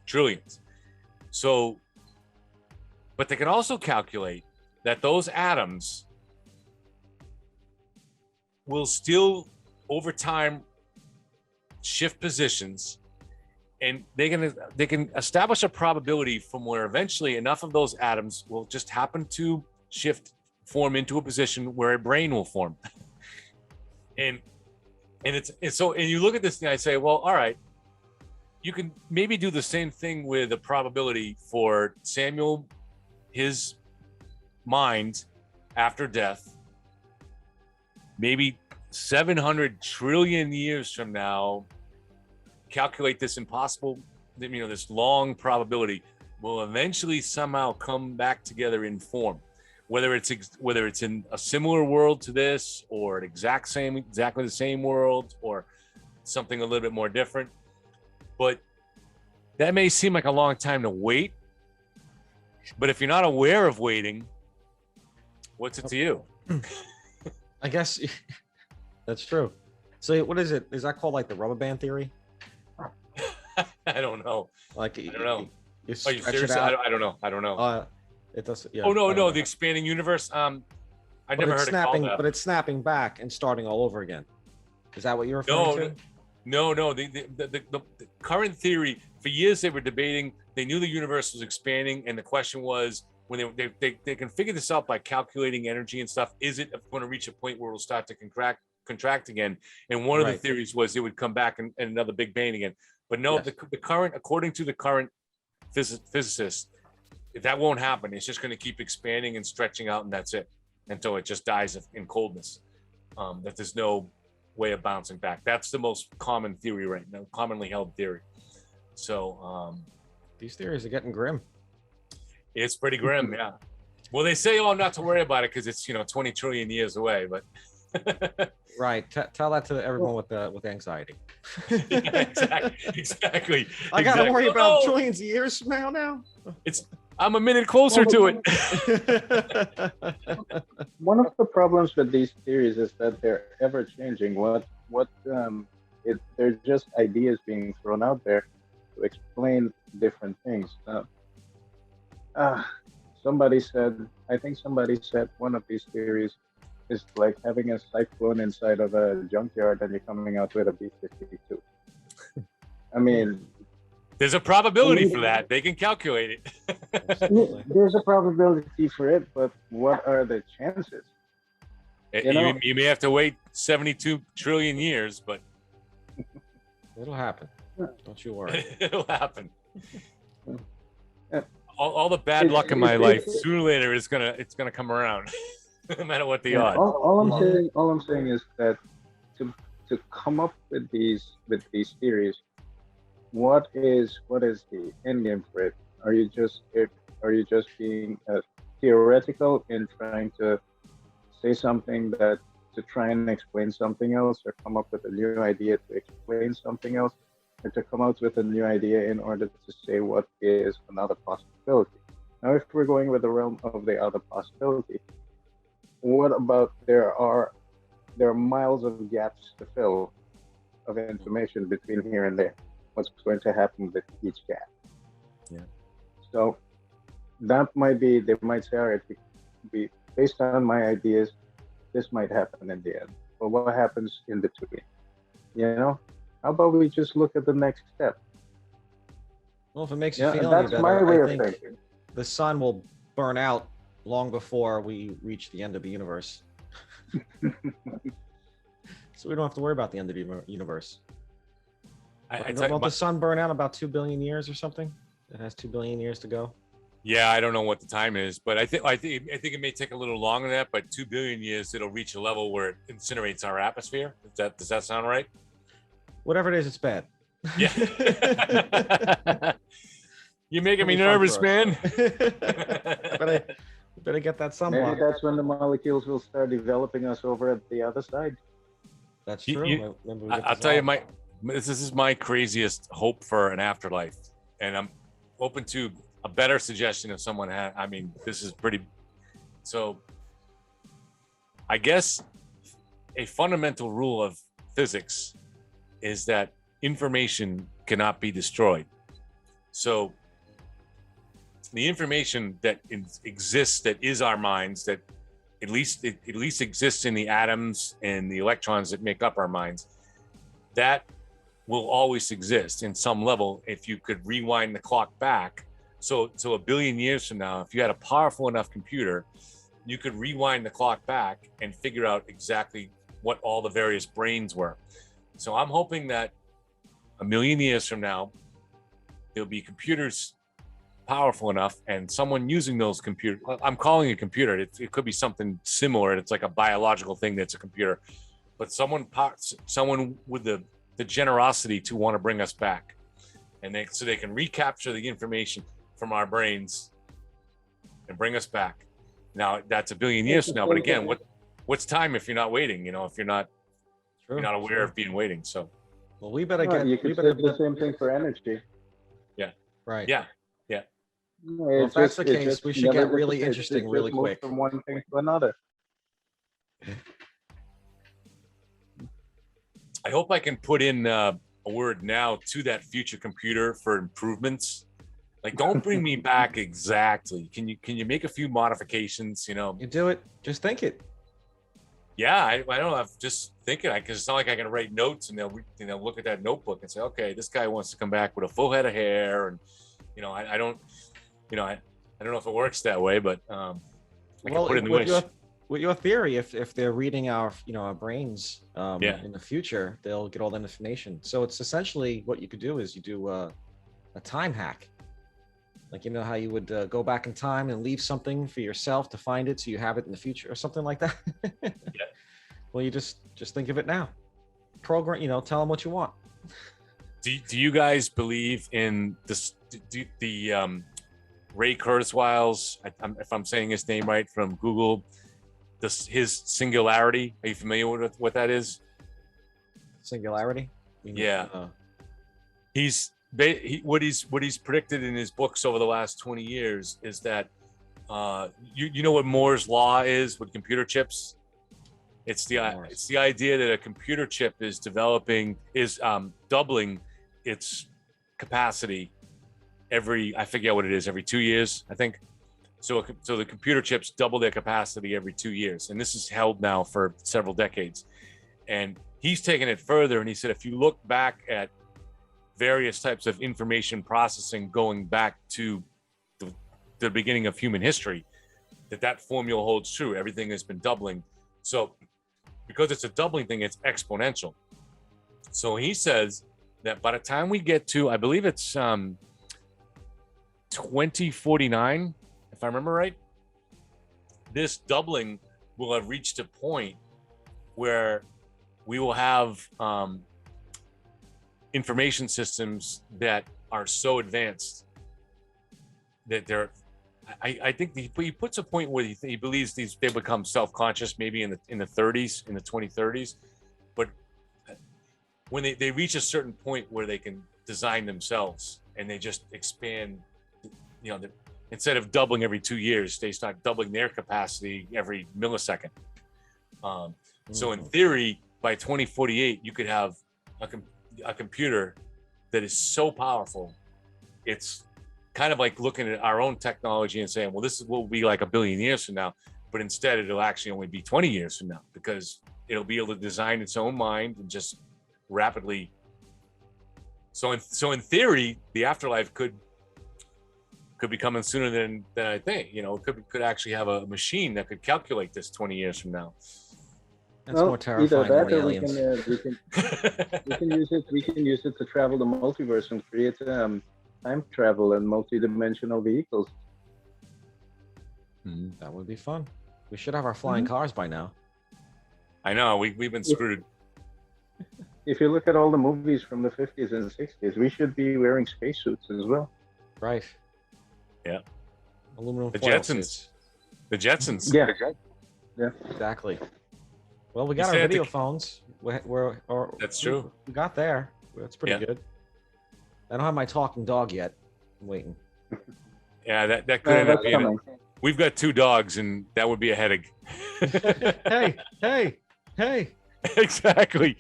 trillions. So, but they can also calculate that those atoms will still over time shift positions, and they can establish a probability from where eventually enough of those atoms will just happen to form into a position where a brain will form. and you look at this thing, I say, well, all right, you can maybe do the same thing with a probability for Samuel, his mind after death, maybe 700 trillion years from now. Calculate this impossible, this long probability will eventually somehow come back together in form, whether it's in a similar world to this, or an exactly the same world, or something a little bit more different. But that may seem like a long time to wait, but if you're not aware of waiting, what's it to you? I guess that's true. So what is it? Is that called like the rubber band theory? I don't know. Like, I don't know. You Are you stretch serious? it out. I don't know. I don't know. It does. Yeah. Oh no, I don't know. the expanding universe. I But never it's heard snapping, it called that. but it's snapping back and starting all over again. Is that what you're referring to? No. The current theory, for years they were debating. They knew the universe was expanding, and the question was, when they can figure this out by calculating energy and stuff, is it going to reach a point where it'll start to contract again? And one of the theories was it would come back and another big bang again. But no, the current, according to the current physicists, that won't happen. It's just going to keep expanding and stretching out, and that's it, until it just dies in coldness. That there's no way of bouncing back. That's the most common theory right now, commonly held theory. So these theories are getting grim. It's pretty grim, yeah. Well, they say, not to worry about it because it's 20 trillion years away, but right. Tell that to everyone with anxiety. Yeah, exactly. I gotta worry about trillions of years from now. I'm a minute closer to it. One of the problems with these theories is that they're ever changing. They're just ideas being thrown out there to explain different things. Somebody said one of these theories is like having a cyclone inside of a junkyard and you're coming out with a B-52. I mean, there's a probability for that. They can calculate it. There's a probability for it, but what are the chances? You may have to wait 72 trillion years, but it'll happen. Don't you worry. It'll happen. all the bad luck in my life, sooner or later, it's gonna come around, no matter what the Yeah, odds. all I'm saying is that to come up with these theories, what is the end game for it? Are you just being theoretical in trying to say something that to try and explain something else, or come up with a new idea to explain something else, or to come out with a new idea in order to say what is another possibility? Now, if we're going with the realm of the other possibility, what about there are miles of gaps to fill of information between here and there? What's going to happen with each gap? Yeah. So that might be, they might say, all right, we based on my ideas, this might happen in the end. But what happens in between? You know, how about we just look at the next step? Well, if it makes you Yeah, feel that's any my better, way I of think thinking. the sun will burn out long before we reach the end of the universe. So we don't have to worry about the end of the universe. Won't the sun burn out about 2 billion years or something? It has 2 billion years to go. Yeah, I don't know what the time is, but I think it may take a little longer than that. But 2 billion years, it'll reach a level where it incinerates our atmosphere. Does that sound right? Whatever it is, it's bad. Yeah. You're making me It'll be fun nervous, for us. man. better get that Maybe sunblock. that's when the molecules will start developing us over at the other side. That's You- true. you- Maybe we get I'll tell you, dissolved. this is my craziest hope for an afterlife, and I'm open to a better suggestion if someone had. I mean, this is pretty. So, I guess a fundamental rule of physics is that information cannot be destroyed. So, the information that exists, that is our minds, that at least exists in the atoms and the electrons that make up our minds, that will always exist in some level if you could rewind the clock back. So a billion years from now, if you had a powerful enough computer, you could rewind the clock back and figure out exactly what all the various brains were. So I'm hoping that a million years from now, there'll be computers powerful enough, and someone using those computers, I'm calling it a computer, it could be something similar, it's like a biological thing that's a computer, but someone with the generosity to want to bring us back, and so they can recapture the information from our brains and bring us back. Now that's a billion years from now, but again, what's time if you're not waiting? You know, if you're not aware of being waiting. So, well, we better No, get. you We could better say the same thing for energy. right. yeah. No, Well, if that's the it case, just we should never get really dissipates. interesting It really just moves quick. from one thing to another. I hope I can put in a word now to that future computer for improvements. Like, don't bring me back exactly. Can you make a few modifications? You know, You do it. Just think it. yeah. I don't know. I'm just thinking, because it's not like I can write notes and they'll look at that notebook and say, okay, this guy wants to come back with a full head of hair, and I don't, I don't know if it works that way, but I can put in the wish. With your theory, if they're reading our our brains Yeah. in the future, they'll get all that information. So it's essentially what you could do is you do a time hack. Like, how you would go back in time and leave something for yourself to find it so you have it in the future or something like that. Yeah. Well, you just think of it now. Program, tell them what you want. Do you guys believe in this? The Ray Kurzweil's, if I'm saying his name right, from Google, his singularity? Are you familiar with what that is? Singularity. Yeah. What he's predicted in his books over the last 20 years is that you know what Moore's law is with computer chips? It's the idea that a computer chip is doubling its capacity I forget what it is, every 2 years, I think. So the computer chips double their capacity every 2 years, and this is held now for several decades. And he's taken it further, and he said, if you look back at various types of information processing going back to the beginning of human history, that formula holds true. Everything has been doubling. So because it's a doubling thing, it's exponential. So he says that by the time we get to, I believe it's 2049, if I remember right, this doubling will have reached a point where we will have information systems that are so advanced that they're. I think he puts a point where he believes they become self-conscious maybe in the 30s, in the 2030s, but when they reach a certain point where they can design themselves and they just expand, instead of doubling every 2 years, they start doubling their capacity every millisecond. So in theory, by 2048, you could have a computer that is so powerful, it's kind of like looking at our own technology and saying, well, this will be like 1 billion years from now, but instead it'll actually only be 20 years from now, because it'll be able to design its own mind and just rapidly. So in theory, the afterlife could be coming sooner than I think. Could actually have a machine that could calculate this 20 years from now. That's more terrifying either than that, or aliens. we can use it to travel the multiverse and create time travel and multi-dimensional vehicles. That would be fun. We should have our flying cars by now. I know we've been screwed. If you look at all the movies from the 50s and 60s, we should be wearing spacesuits as well. Right. Yeah. Aluminum The foil Jetsons. suits. The Jetsons. Yeah. Exactly. Well, we got You our said video the- phones. That's true. We got there. That's pretty good. I don't have my talking dog yet. I'm waiting. Yeah, that could end up That's being. coming. We've got 2 dogs, and that would be a headache. Hey. Exactly.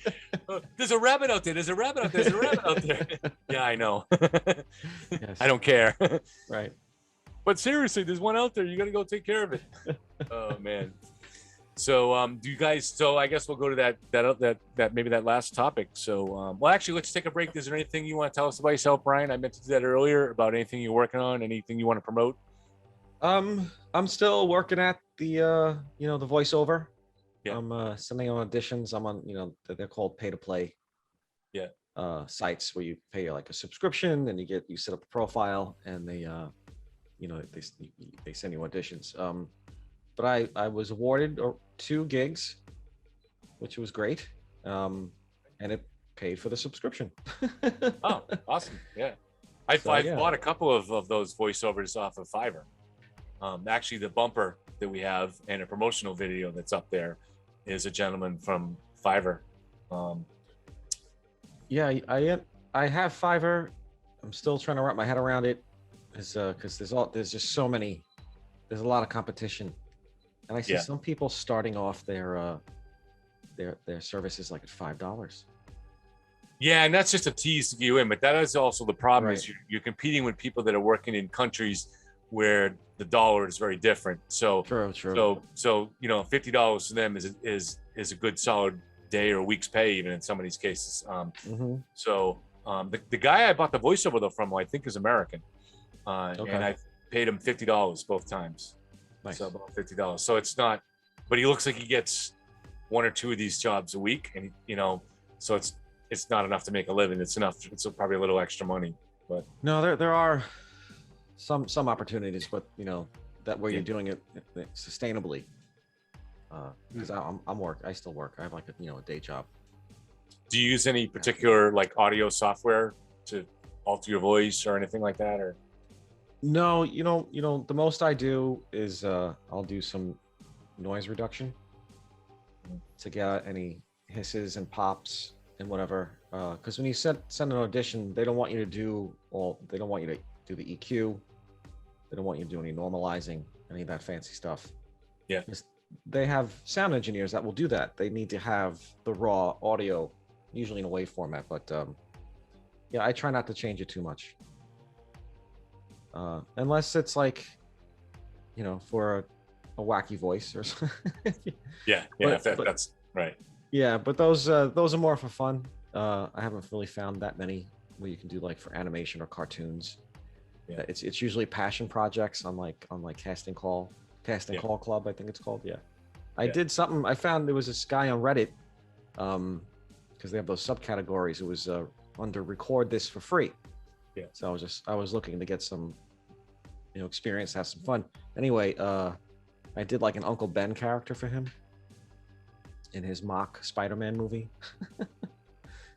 There's a rabbit out there. There's a rabbit out there. Yeah, I know. Yes. I don't care. Right. But seriously, there's one out there. You got to go take care of it. Oh man. So do you guys? So I guess we'll go to that maybe that last topic. So well, actually, let's take a break. Is there anything you want to tell us about yourself, Brian? I meant to do that earlier. About anything you're working on, anything you want to promote? I'm still working at the the voiceover. Yeah. I'm sending on auditions. I'm on they're called pay to play. Yeah. Sites where you pay like a subscription and you set up a profile and they they send you auditions. But I was awarded 2 gigs, which was great. And it paid for the subscription. Oh, awesome. Yeah. I've bought a couple of those voiceovers off of Fiverr. Actually, the bumper that we have and a promotional video that's up there is a gentleman from Fiverr. Yeah, I have Fiverr. I'm still trying to wrap my head around it, because there's just so many. There's a lot of competition, and I see some people starting off their services like at $5. Yeah, and that's just a tease to get you in, but that is also the problem. Right. Is you're competing with people that are working in countries where the dollar is very different. So True. So $50 to them is a good solid day or week's pay, even in some of these cases. So the guy I bought the voiceover though from, I think, is American, and I paid him $50 both times. Nice. So about $50. So it's not, but he looks like he gets 1 or 2 of these jobs a week, and so it's not enough to make a living. It's enough. It's probably a little extra money, but No, there are some opportunities, but that where you're doing it sustainably. Because I still work. I have like a day job. do you use any particular like audio software to alter your voice or anything like that, or? No, the most I do is I'll do some noise reduction to get out any hisses and pops and whatever. Because when you send an audition, they don't want you to do the EQ. They don't want you to do any normalizing, any of that fancy stuff. Yeah. They have sound engineers that will do that. They need to have the raw audio, usually in a wave format. But I try not to change it too much. Unless it's like, for a wacky voice or something. Yeah, that's right. Yeah, but those are more for fun. I haven't really found that many where you can do like for animation or cartoons. Yeah. It's usually passion projects on Casting Call Club, I think it's called. Yeah. I did something. I found there was this guy on Reddit, because they have those subcategories. It was under record this for free. Yeah. So I was looking to get some experience, have some fun. Anyway, I did like an Uncle Ben character for him in his mock Spider-Man movie.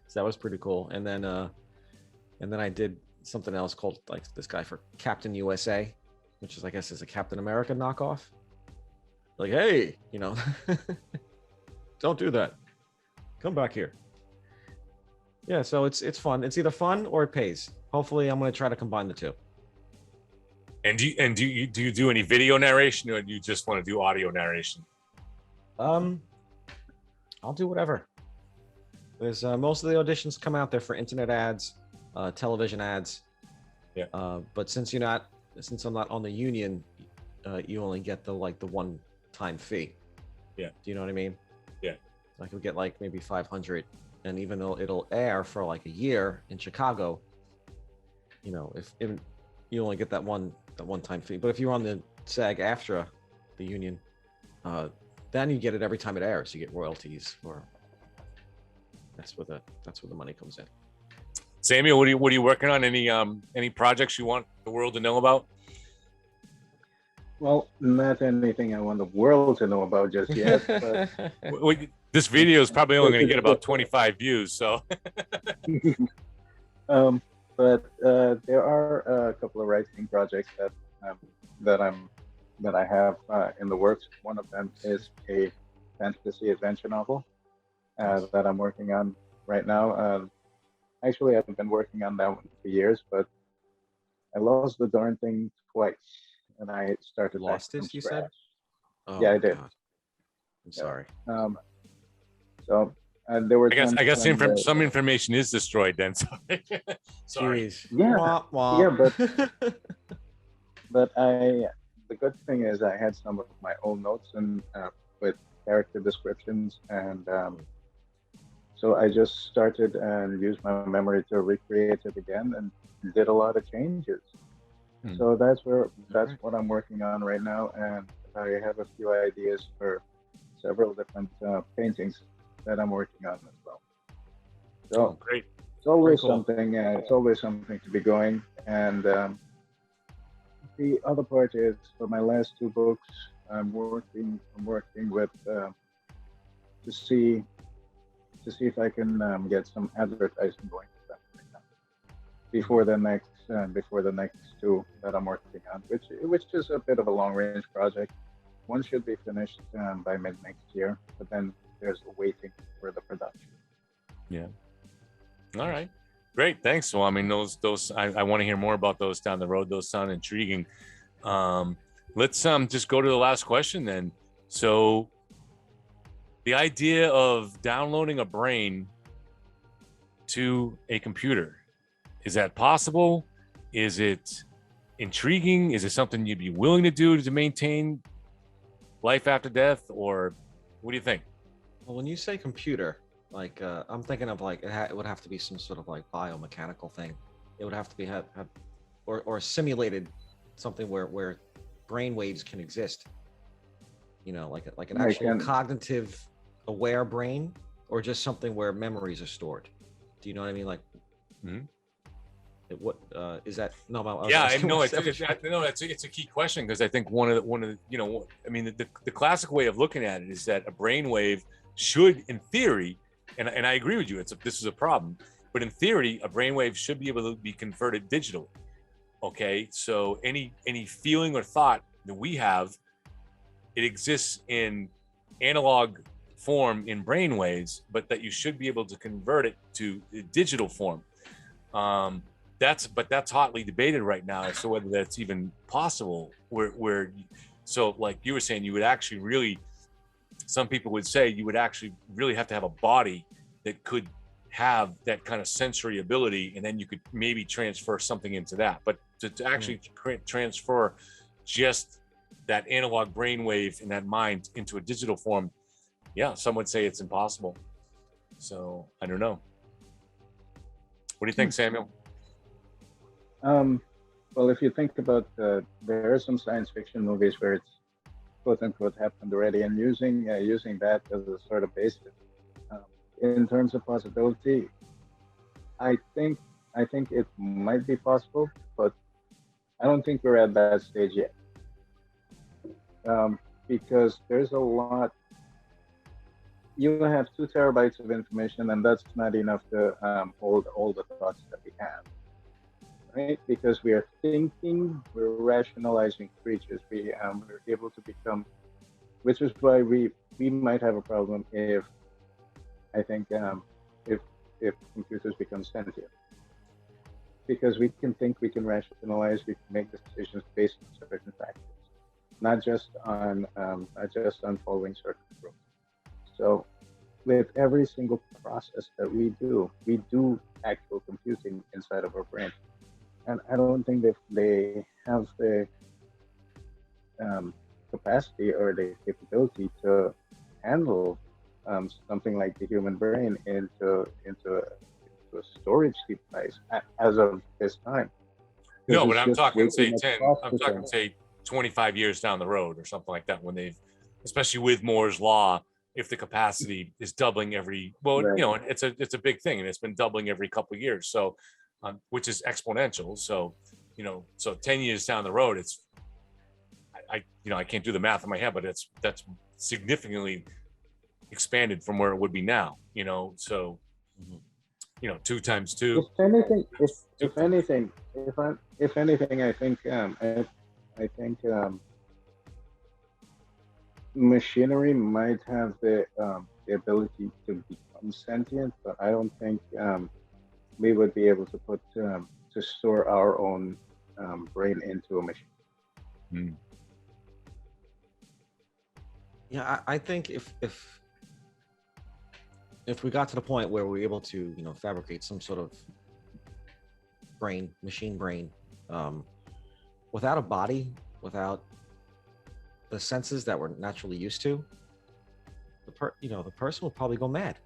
So that was pretty cool. And then I did something else called like this guy for Captain USA, which is I guess is a Captain America knockoff. Like, hey, don't do that. Come back here. Yeah, so it's fun. It's either fun or it pays. Hopefully, I'm going to try to combine the two. And do you do any video narration, or do you just want to do audio narration? I'll do whatever. There's most of the auditions come out there for internet ads, television ads. Yeah. But since I'm not on the union, you only get the one-time fee. Yeah. Do you know what I mean? Yeah. I could get like maybe 500, and even though it'll air for like a year in Chicago, if you only get that one-time fee. But if you're on the SAG-AFTRA, the union, then you get it every time it airs. You get royalties, or that's where the money comes in. Samuel, what are you working on? Any projects you want the world to know about? Well, not anything I want the world to know about just yet. But This video is probably only going to get about 25 views, so. But there are a couple of writing projects that I have in the works. One of them is a fantasy adventure novel that I'm working on right now. Actually, I've been working on that one for years, but I lost the darn thing twice, and I started Lost back it, from you scratch. said? Oh, Yeah, I did. God. I'm sorry. So there were. I guess times some information is destroyed then. Sorry. Jeez. Yeah. Wah, wah. Yeah, but the good thing is I had some of my own notes and with character descriptions, and so I just started and used my memory to recreate it again and did a lot of changes. So that's what I'm working on right now, and I have a few ideas for several different paintings that I'm working on as well. So great. it's always Cool. something. It's always something to be going. And the other part is for my last two books, I'm working with to see if I can get some advertising going for them right now before the next two that I'm working on, which is a bit of a long range project. One should be finished by mid next year, but then there's waiting for the production. Yeah. All right. Great. Thanks. Well, I mean, those I want to hear more about those down the road. Those sound intriguing. Let's just go to the last question then. So the idea of downloading a brain to a computer, is that possible? Is it intriguing? Is it something you'd be willing to do to maintain life after death, or what do you think? Well, when you say computer, like I'm thinking of like it would have to be some sort of like biomechanical thing. It would have to be have or simulated something where brain waves can exist. Like an actual cognitive aware brain, or just something where memories are stored. Do you know what I mean? Like, what is that? No, I know it's a key question, because I think one of the I mean, the classic way of looking at it is that a brainwave should, in theory, and I agree with you, this is a problem, but in theory, a brainwave should be able to be converted digitally. Okay, so any feeling or thought that we have, it exists in analog form in brainwaves, but that you should be able to convert it to digital form. That's hotly debated right now as to whether that's even possible. So like you were saying, you would actually really, some people would say you would actually really have to have a body that could have that kind of sensory ability, and then you could maybe transfer something into that. But to actually transfer just that analog brainwave in that mind into a digital form, yeah, some would say it's impossible. So I don't know. What do you think, Samuel? Well, if you think about there are some science fiction movies where it's quote unquote happened already, and using that as a sort of basis. In terms of possibility, I think it might be possible, but I don't think we're at that stage yet, because there's a lot. You have 2 terabytes of information, and that's not enough to hold all the thoughts that we have, right? Because we are thinking, we're rationalizing creatures. We're able to become, which is why we might have a problem if, I think, if computers become sentient. Because we can think, we can rationalize, we can make decisions based on certain factors, not just on following certain rules. So, with every single process that we do actual computing inside of our brain, and I don't think that they have the capacity or the capability to handle something like the human brain into a storage device as of this time. No, but I'm talking say I'm talking say 25 years down the road or something like that, when they've, especially with Moore's law, if the capacity is doubling every, well, Right. you know, it's a big thing, and it's been doubling every couple of years, so which is exponential. So, you know, so 10 years down the road, it's I can't do the math in my head, but that's significantly expanded from where it would be now, you know. So, you know, 2 times 2. If anything, I think I think machinery might have the ability to become sentient, but I don't think we would be able to put to store our own brain into a machine. Yeah, I think if we got to the point where we're able to, you know, fabricate some sort of machine brain, without a body, without the senses that we're naturally used to, the person will probably go mad.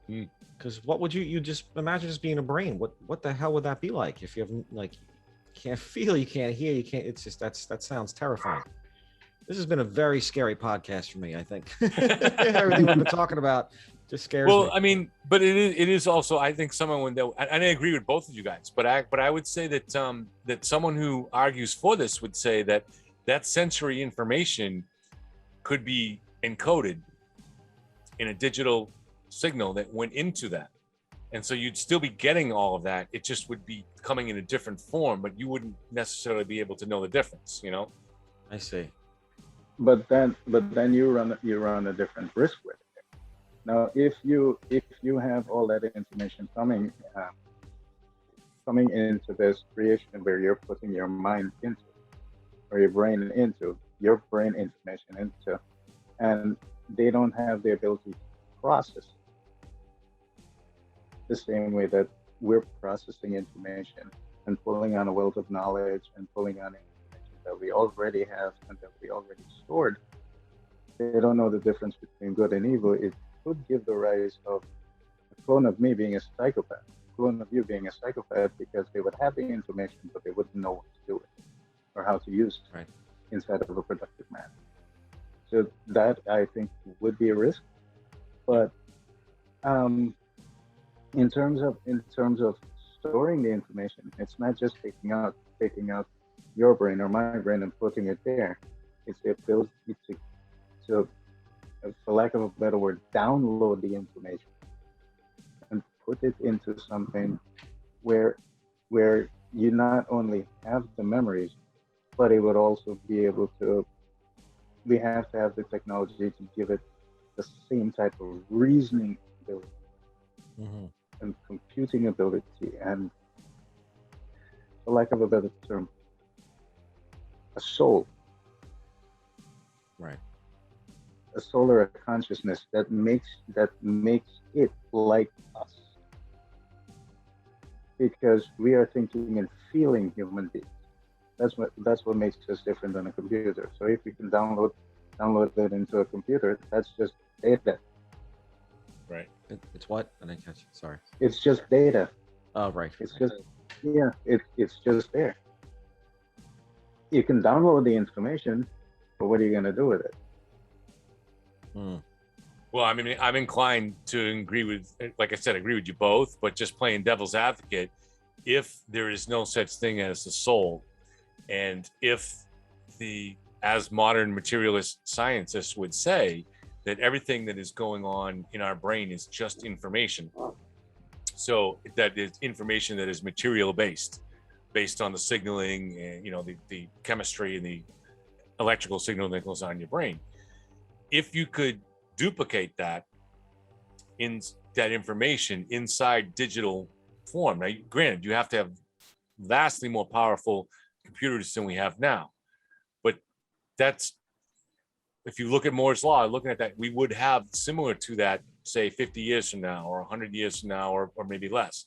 Because what would you just imagine just being a brain? What the hell would that be like if you have, like, you can't feel, you can't hear, you can't? It's just that sounds terrifying. This has been a very scary podcast for me, I think. Everything we've been talking about just scares me. Well, I mean, but it is also, I think, someone that, and I agree with both of you guys, but I would say that that someone who argues for this would say that sensory information could be encoded in a digital signal that went into that, and so you'd still be getting all of that. It just would be coming in a different form, but you wouldn't necessarily be able to know the difference, you know. I see. But then you run a different risk with it. Now, if you have all that information coming into this creation where you're putting your mind into, or your brain into, your brain information into, and they don't have the ability to process the same way that we're processing information and pulling on a wealth of knowledge and pulling on information that we already have and that we already stored. They don't know the difference between good and evil. It could give the rise of a clone of me being a psychopath, a clone of you being a psychopath, because they would have the information, but they wouldn't know what to do with it or how to use it inside of a productive manner. So that, I think, would be a risk. But in terms of storing the information, it's not just taking out your brain or my brain and putting it there. It's the ability to, for lack of a better word, download the information and put it into something where you not only have the memories, but it would also be able to, we have to have the technology to give it the same type of reasoning ability and computing ability, and, for lack of a better term, a soul. Right. A soul or a consciousness that makes it like us. Because we are thinking and feeling human beings. That's what makes us different than a computer. So if we can download that into a computer, that's just data. Right. It's what? I didn't catch it. Sorry. It's just data. Oh, right. It's just, yeah, it's just there. You can download the information, but what are you going to do with it? Well, I mean, I'm inclined to agree with, like I said, agree with you both, but just playing devil's advocate, if there is no such thing as the soul, And if as modern materialist scientists would say, that everything that is going on in our brain is just information. So that is information that is material based on the signaling and, you know, the chemistry and the electrical signal that goes on in your brain. If you could duplicate that information inside digital form, now granted, you have to have vastly more powerful computers than we have now, but that's, if you look at Moore's law, looking at that, we would have similar to that, say 50 years from now or 100 years from now, or maybe less.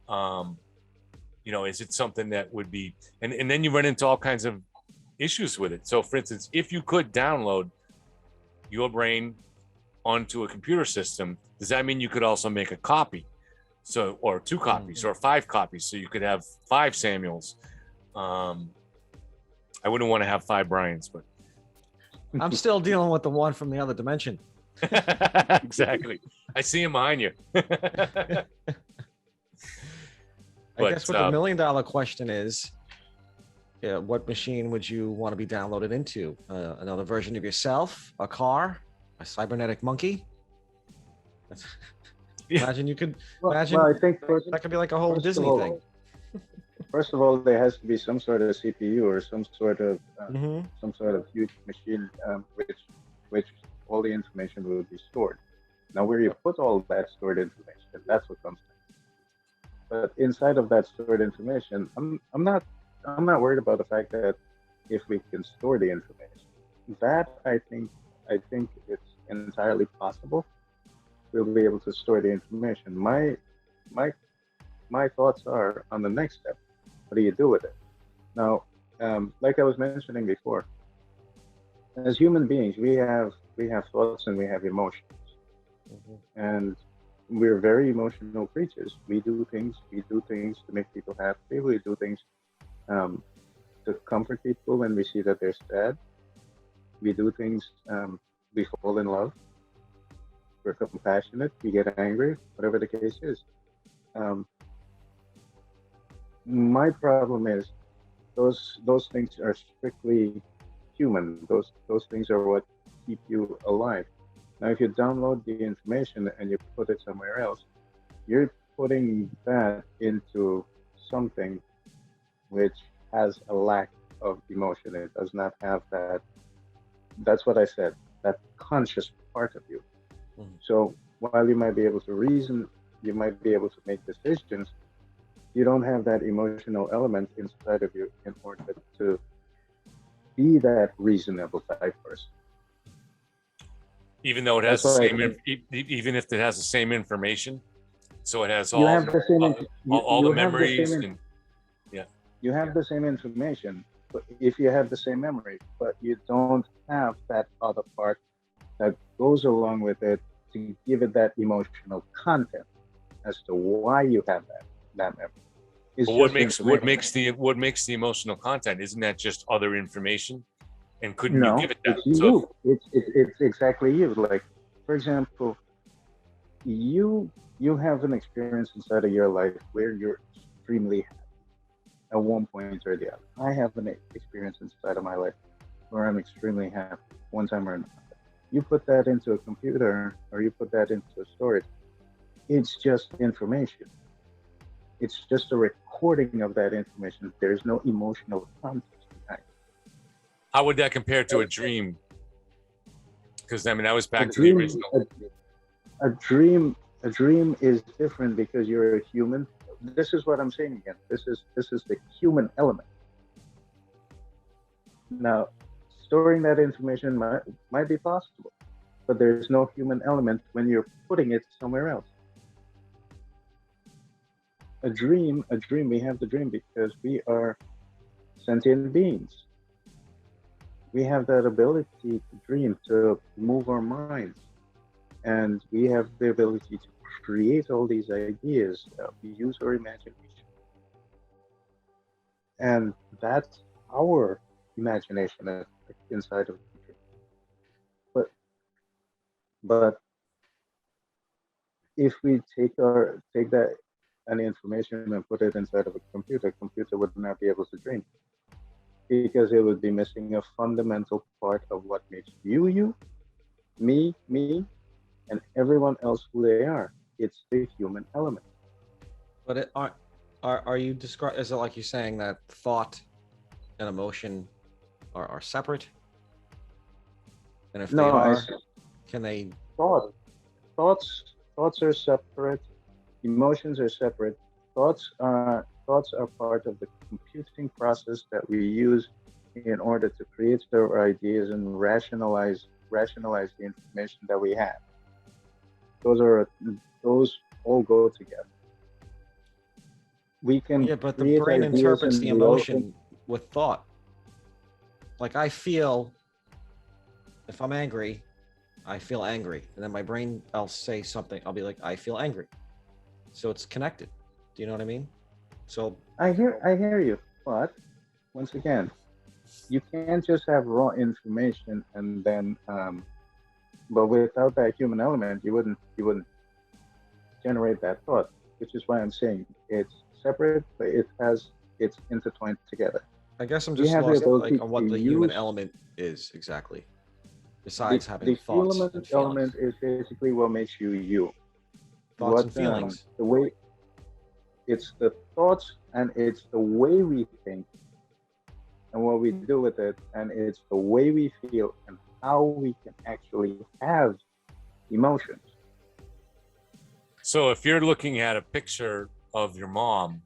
You know, is it something that would be, and then you run into all kinds of issues with it. So for instance, if you could download your brain onto a computer system, does that mean you could also make a copy? So, or 2 copies or 5 copies. So you could have 5 Samuels. I wouldn't want to have 5 Brians, but I'm still dealing with the one from the other dimension. exactly. I see him behind you. I guess what the $1 million question is, what machine would you want to be downloaded into? Another version of yourself, a car, a cybernetic monkey? Imagine you could imagine. Well, I think that could be like a whole Disney thing. First of all, there has to be some sort of CPU or some sort of huge machine, which all the information will be stored. Now, where you put all that stored information, that's what comes next. But inside of that stored information, I'm not worried about the fact that if we can store the information, that I think it's entirely possible. We'll be able to store the information. My thoughts are on the next step. What do you do with it? Now, like I was mentioning before, as human beings, we have thoughts and we have emotions, and we're very emotional creatures. We do things to make people happy. We do things to comfort people when we see that they're sad. We do things. We fall in love. We're compassionate. We get angry. Whatever the case is. My problem is those things are strictly human. Those things are what keep you alive. Now, if you download the information and you put it somewhere else, you're putting that into something which has a lack of emotion. It does not have that. That's what I said. That conscious part of you. So while you might be able to reason, you might be able to make decisions, you don't have that emotional element inside of you in order to be that reasonable type person. Even though it has the same, even if it has the same information, so it has all the memories. You have the same information, but if you have the same memory, but you don't have that other part that goes along with it to give it that emotional content as to why you have that memory. But what makes the emotional content? Isn't that just other information? And couldn't you give it that? It's you. It's exactly you. Like, for example, you have an experience inside of your life where you're extremely happy at one point or the other. I have an experience inside of my life where I'm extremely happy one time or another. You put that into a computer or you put that into a storage, it's just information. It's just a recording of that information. There's no emotional context behind it. How would that compare to a dream? Because I mean, I was back to the original. A dream is different because you're a human. This is what I'm saying again. This is the human element. Now, storing that information might be possible, but there's no human element when you're putting it somewhere else. A dream, we have the dream because we are sentient beings. We have that ability to dream, to move our minds. And we have the ability to create all these ideas. We use our imagination. And that's our imagination inside of the dream. But if we take that and information and put it inside of a computer would not be able to dream. because it would be missing a fundamental part of what makes you you, me, and everyone else who they are. It's the human element. But are you describing? Is it like you're saying that thought and emotion are separate? And if they No, are, can they? Thoughts are separate. Emotions are separate. Thoughts are part of the computing process that we use in order to create our ideas and rationalize the information that we have. Those all go together. We can But the create brain ideas interprets and the we also- emotion with thought. Like I feel, if I'm angry, I feel angry, and then my brain, I'll say something. I'll be like, I feel angry. So it's connected. Do you know what I mean? So I hear you, but once again, you can't just have raw information and then, but without that human element, you wouldn't generate that thought. Which is why I'm saying it's separate, but it's intertwined together. I guess I'm We just have the lost ability like on what to the human use- element is exactly. Besides having the thoughts human and element feelings. is basically what makes you you. Thoughts and feelings. The way it's the thoughts and it's the way we think and what we do with it, and it's the way we feel and how we can actually have emotions. So if you're looking at a picture of your mom,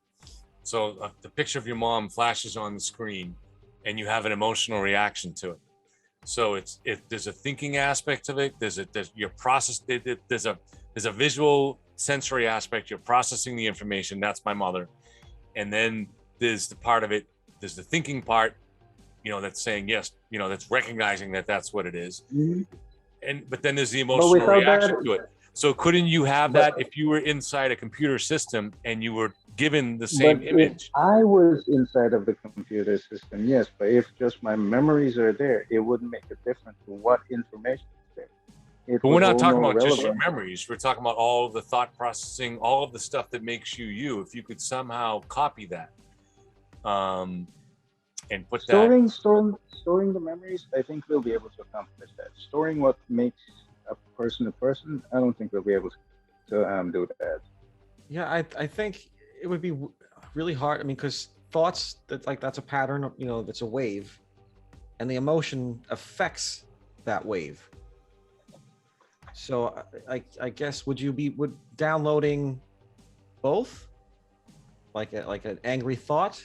so the picture of your mom flashes on the screen and you have an emotional reaction to it. So there's a thinking aspect of it. There's your process. There's a visual sensory aspect. You're processing the information. That's my mother. And then there's the part of it. There's the thinking part, that's saying yes, that's recognizing that that's what it is. Mm-hmm. But then there's the emotional reaction to it. So couldn't you have But- that if you were inside a computer system and you were given the same But image? if I was inside of the computer system, yes, but if just my memories are there, it wouldn't make a difference to what information is there. But we're not talking about just your memories. We're talking about all of the thought processing, all of the stuff that makes you you. If you could somehow copy that, and put storing the memories, I think we'll be able to accomplish that. Storing what makes a person, I don't think we'll be able to do that. Yeah, I think it would be really hard. I mean, because thoughts, that's a pattern, that's a wave, and the emotion affects that wave. So I guess would downloading both, like an angry thought,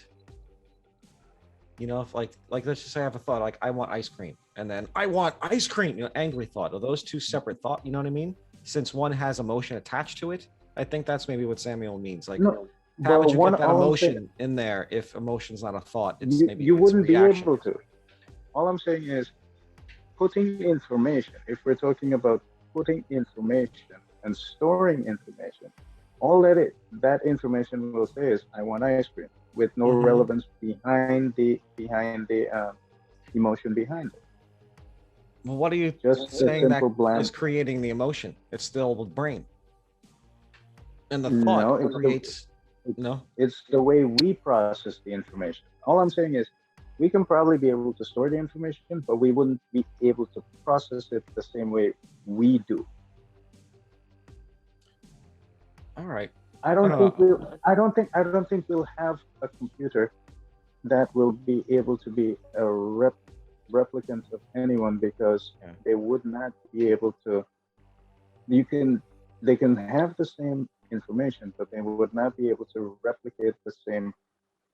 if like let's just say I have a thought like I want ice cream, and then I want ice cream, angry thought. Are those two separate thoughts? You know what I mean? Since one has emotion attached to it, I think that's maybe what Samuel means. Like, No, how would you but get that all I'm emotion in there if emotion's not a thought? It's you, maybe you it's wouldn't be reaction. able to. All I'm saying is putting information, if we're talking about putting information and storing information, all that information will say is I want ice cream, with no relevance behind the emotion behind it. Well, what are you Just a saying that simple blank. is creating the emotion? It's still the brain. And the No, thought it's creates, It's the way we process the information. All I'm saying is we can probably be able to store the information, but we wouldn't be able to process it the same way we do. all right. I don't think we'll have a computer that will be able to be a replicant of anyone, because they would not be able to. They can have the same information, but they would not be able to replicate the same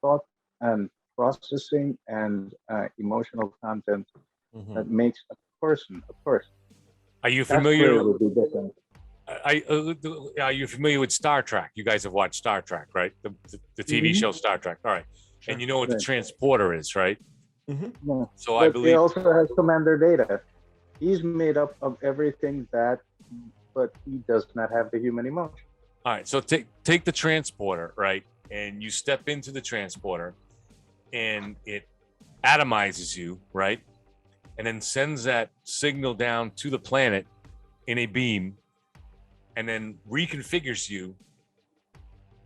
thought and processing and emotional content that makes a person a person. Are you That's where familiar? it would be different. Are you familiar with Star Trek? You guys have watched Star Trek, right? The TV show Star Trek. All right. Sure. And you know what the Right. transporter is, right? Yeah. So But I he believe. also has commander data. He's made up of everything but he does not have the human emotion. All right. So take the transporter, right? And you step into the transporter and it atomizes you, right? And then sends that signal down to the planet in a beam and then reconfigures you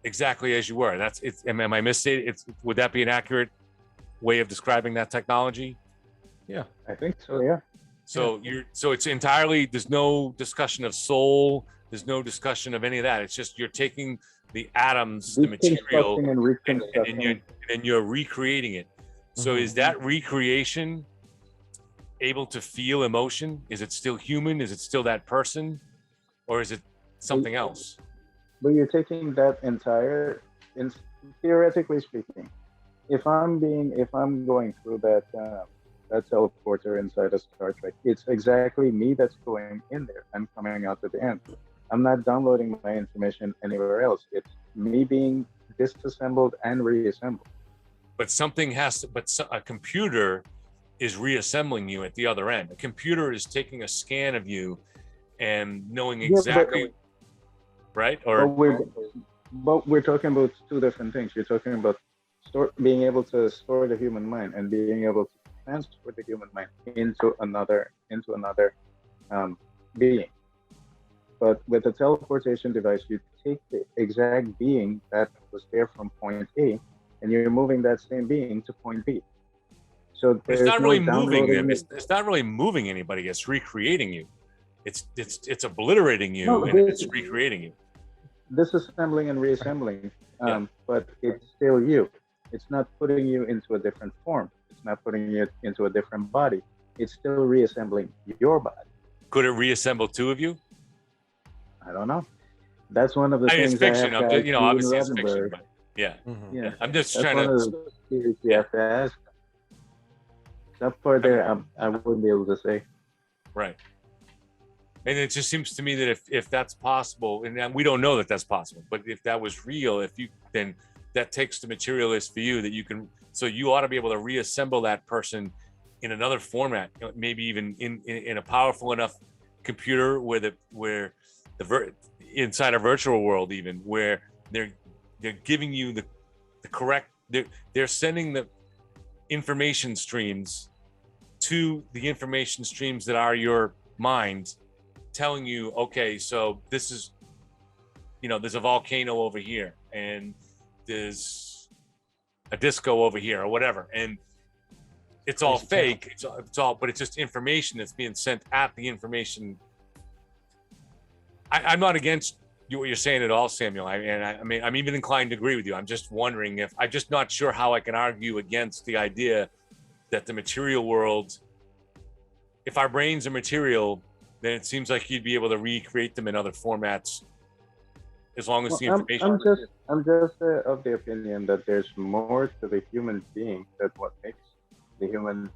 exactly as you were. Am I misstated? Would that be an accurate way of describing that technology? Yeah. I think so. Yeah. So so it's entirely, there's no discussion of soul, there's no discussion of any of that. It's just you're taking the atoms, the material, Deconstructing and and reconstructing. you're recreating it. So is that recreation able to feel emotion? Is it still human? Is it still that person? Or is it something else? But you're taking that entire, theoretically speaking, if I'm going through that teleporter inside a Star Trek, it's exactly me that's going in there and coming out at the end. I'm not downloading my information anywhere else. It's me being disassembled and reassembled. But something has to, a computer is reassembling you at the other end. A computer is taking a scan of you and knowing exactly, right? Or but we're talking about two different things. You're talking about being able to store the human mind and being able to transfer the human mind into another being. But with a teleportation device, you take the exact being that was there from point A, and you're moving that same being to point B. So it's not really no moving them. downloading. It's not really moving anybody. It's recreating you. It's obliterating you, No, and it's recreating you. Disassembling and reassembling, but it's still you. It's not putting you into a different form. It's not putting you into a different body. It's still reassembling your body. Could it reassemble two of you? I don't know. That's one of the things. It's fiction. I have to ask Obviously it's Steven fiction, Roddenberry. but yeah. Yeah, I'm just that's trying one to. of the theories you have to ask. That part there, I wouldn't be able to say. Right. And it just seems to me that if that's possible, and we don't know that that's possible, but if that was real, then that takes the materialist for you that you can, so you ought to be able to reassemble that person in another format, maybe even in a powerful enough computer where inside a virtual world, even where they're giving you the correct, they're sending the information streams to the information streams that are your mind, telling you, okay, so this is, there's a volcano over here and there's a disco over here or whatever, and it's all fake. It's all, but it's just information that's being sent at the information. I'm not against what you're saying at all, Samuel. I mean, I'm even inclined to agree with you. I'm just wondering I'm just not sure how I can argue against the idea that the material world, if our brains are material, then it seems like you'd be able to recreate them in other formats, as long as the information. I'm just of the opinion that there's more to the human being than what makes the human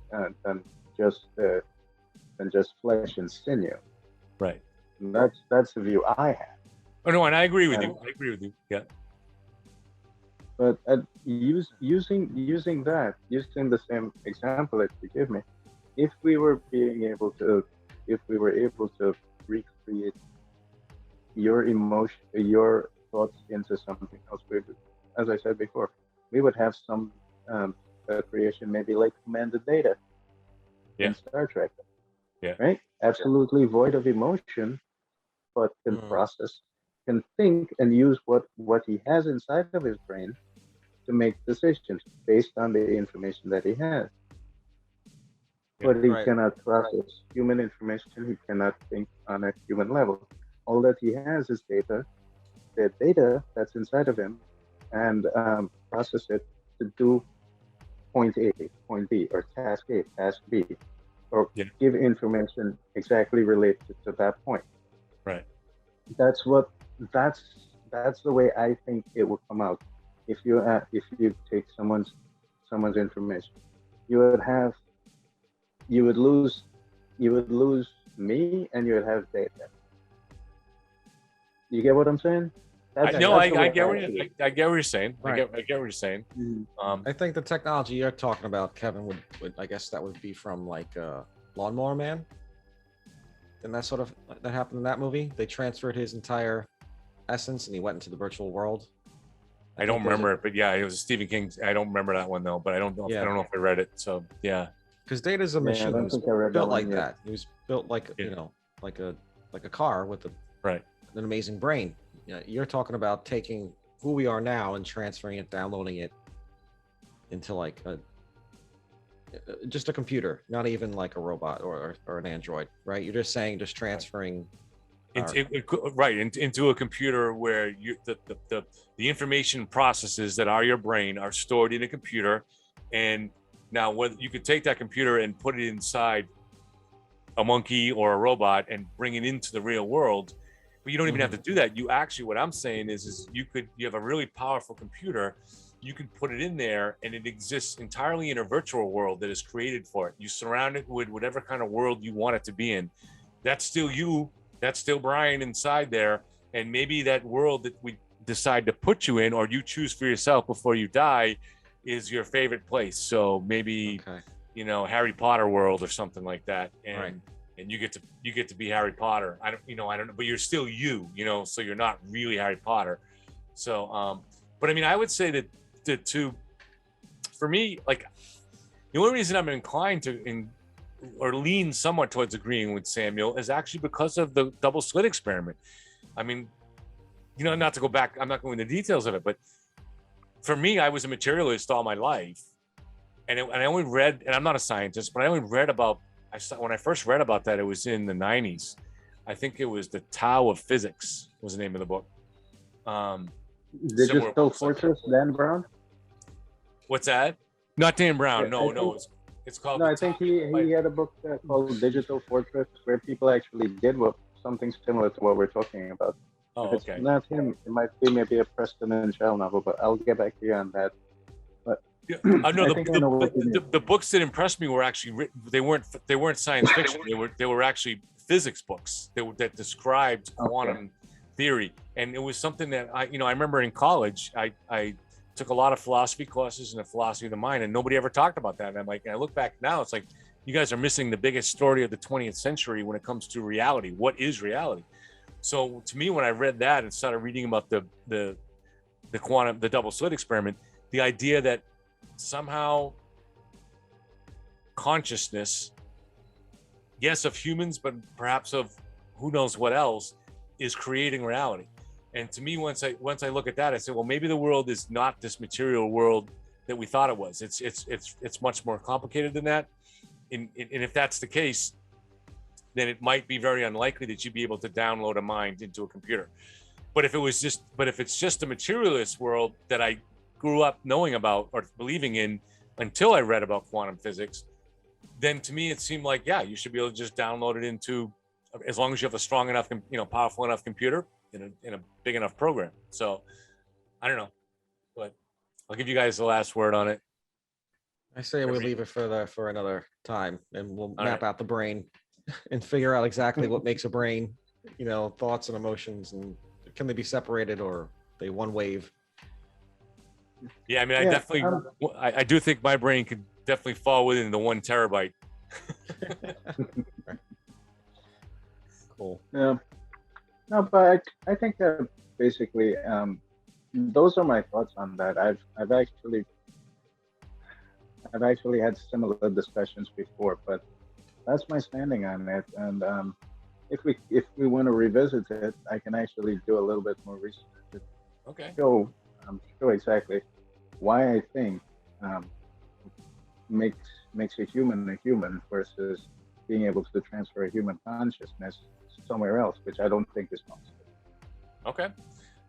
than just flesh and sinew. Right. And that's the view I have. Oh no, and I agree with you. I agree with you. Yeah. But using the same example that you give me, if we were able to recreate your emotion, your thoughts into something else, as I said before, we would have some creation, maybe like commanded data in Star Trek. Yeah. Right? Absolutely void of emotion, but can process, can think, and use what he has inside of his brain to make decisions based on the information that he has. But he cannot process human information. He cannot think on a human level. All that he has is data, the data that's inside of him, and process it to do point A, point B, or task A, task B, or give information exactly related to that point. Right. That's the way I think it would come out. If you take someone's information, you would lose me, and you would have data. You get what I'm saying? I get what you're saying. Right. I get what you're saying. I think the technology you're talking about, Kevin, would I guess that would be from like Lawnmower Man. And that happened in that movie. They transferred his entire essence, and he went into the virtual world. I don't remember it, but yeah, it was Stephen King. I don't remember that one though, but I don't know. I don't know if I read it. So yeah. Because Data's a machine. He was built like that. He was built like like a car with an amazing brain. You're talking about taking who we are now and transferring it, downloading it into like just a computer, not even like a robot or an android, right? You're just saying just transferring. Into a computer where the information processes that are your brain are stored in a computer, and now whether you could take that computer and put it inside a monkey or a robot and bring it into the real world, but you don't even have to do that. You actually, what I'm saying is you have a really powerful computer, you can put it in there and it exists entirely in a virtual world that is created for it. You surround it with whatever kind of world you want it to be in. That's still you, that's still Brian inside there, and maybe that world that we decide to put you in or you choose for yourself before you die is your favorite place. So maybe Harry Potter world or something like that, and and you get to be Harry Potter. I don't know, but you're still you, so you're not really Harry Potter. So but I mean, I would say that for me, like, the only reason I'm inclined to or lean somewhat towards agreeing with Samuel is actually because of the double slit experiment. I mean, not to go back, I'm not going into details of it, but for me, I was a materialist all my life. And I only read, and I'm not a scientist, but I only read about, when I first read about that, it was in the 90s. I think it was The Tao of Physics was the name of the book. Digital Fortress, Dan Brown? What's that? Not Dan Brown, no. It's called. No, I think he had a book called Digital Fortress, where people actually did something similar to what we're talking about. Oh, if okay. It's not him. It might be maybe a Preston and Shell novel, but I'll get back to you on that. But the books that impressed me were actually they weren't science fiction. They were actually physics books that described quantum theory, and it was something that I remember in college I took a lot of philosophy courses and the philosophy of the mind, and nobody ever talked about that. And I'm like, and I look back now, it's like, you guys are missing the biggest story of the 20th century when it comes to reality. What is reality? So to me, when I read that and started reading about the double slit experiment, the idea that somehow consciousness, yes, of humans, but perhaps of who knows what else, is creating reality. And to me, once I look at that, I say, well, maybe the world is not this material world that we thought it was. It's much more complicated than that. And if that's the case, then it might be very unlikely that you'd be able to download a mind into a computer. But if it's just a materialist world that I grew up knowing about or believing in until I read about quantum physics, then to me it seemed like, yeah, you should be able to just download it into, as long as you have a strong enough, powerful enough computer in a big enough program. So I don't know, but I'll give you guys the last word on it. I say we leave it for another time, and we'll map out the brain and figure out exactly what makes a brain, thoughts and emotions, and can they be separated or are they one wave? Yeah, I mean, I do think my brain could definitely fall within the 1 terabyte. Cool. Yeah. No, but I think that basically those are my thoughts on that. I've actually had similar discussions before, but that's my standing on it. And if we want to revisit it, I can actually do a little bit more research. Okay. Show exactly why I think makes a human versus being able to transfer a human consciousness somewhere else, which I don't think is possible. Okay.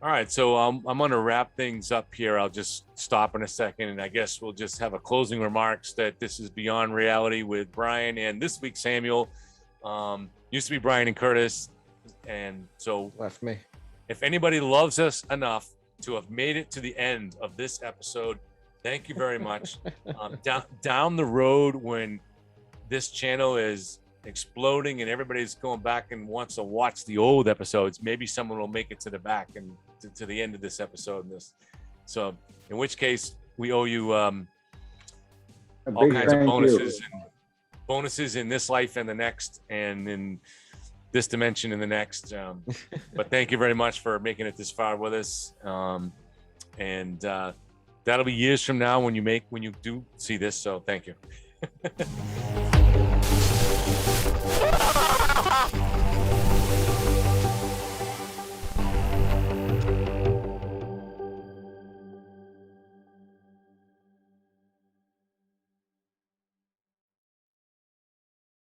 All right. So I'm going to wrap things up here. I'll just stop in a second, and I guess we'll just have a closing remarks that this is Beyond Reality with Brian and this week Samuel. Used to be Brian and Curtis, and so Left me. if anybody loves us enough to have made it to the end of this episode, thank you very much. Down the road, when this channel is exploding and everybody's going back and wants to watch the old episodes, maybe someone will make it to the back and to the end of this episode. So in which case we owe you all kinds of bonuses in this life and the next, and in this dimension and the next. But thank you very much for making it this far with us. And that'll be years from now when you do see this. So thank you.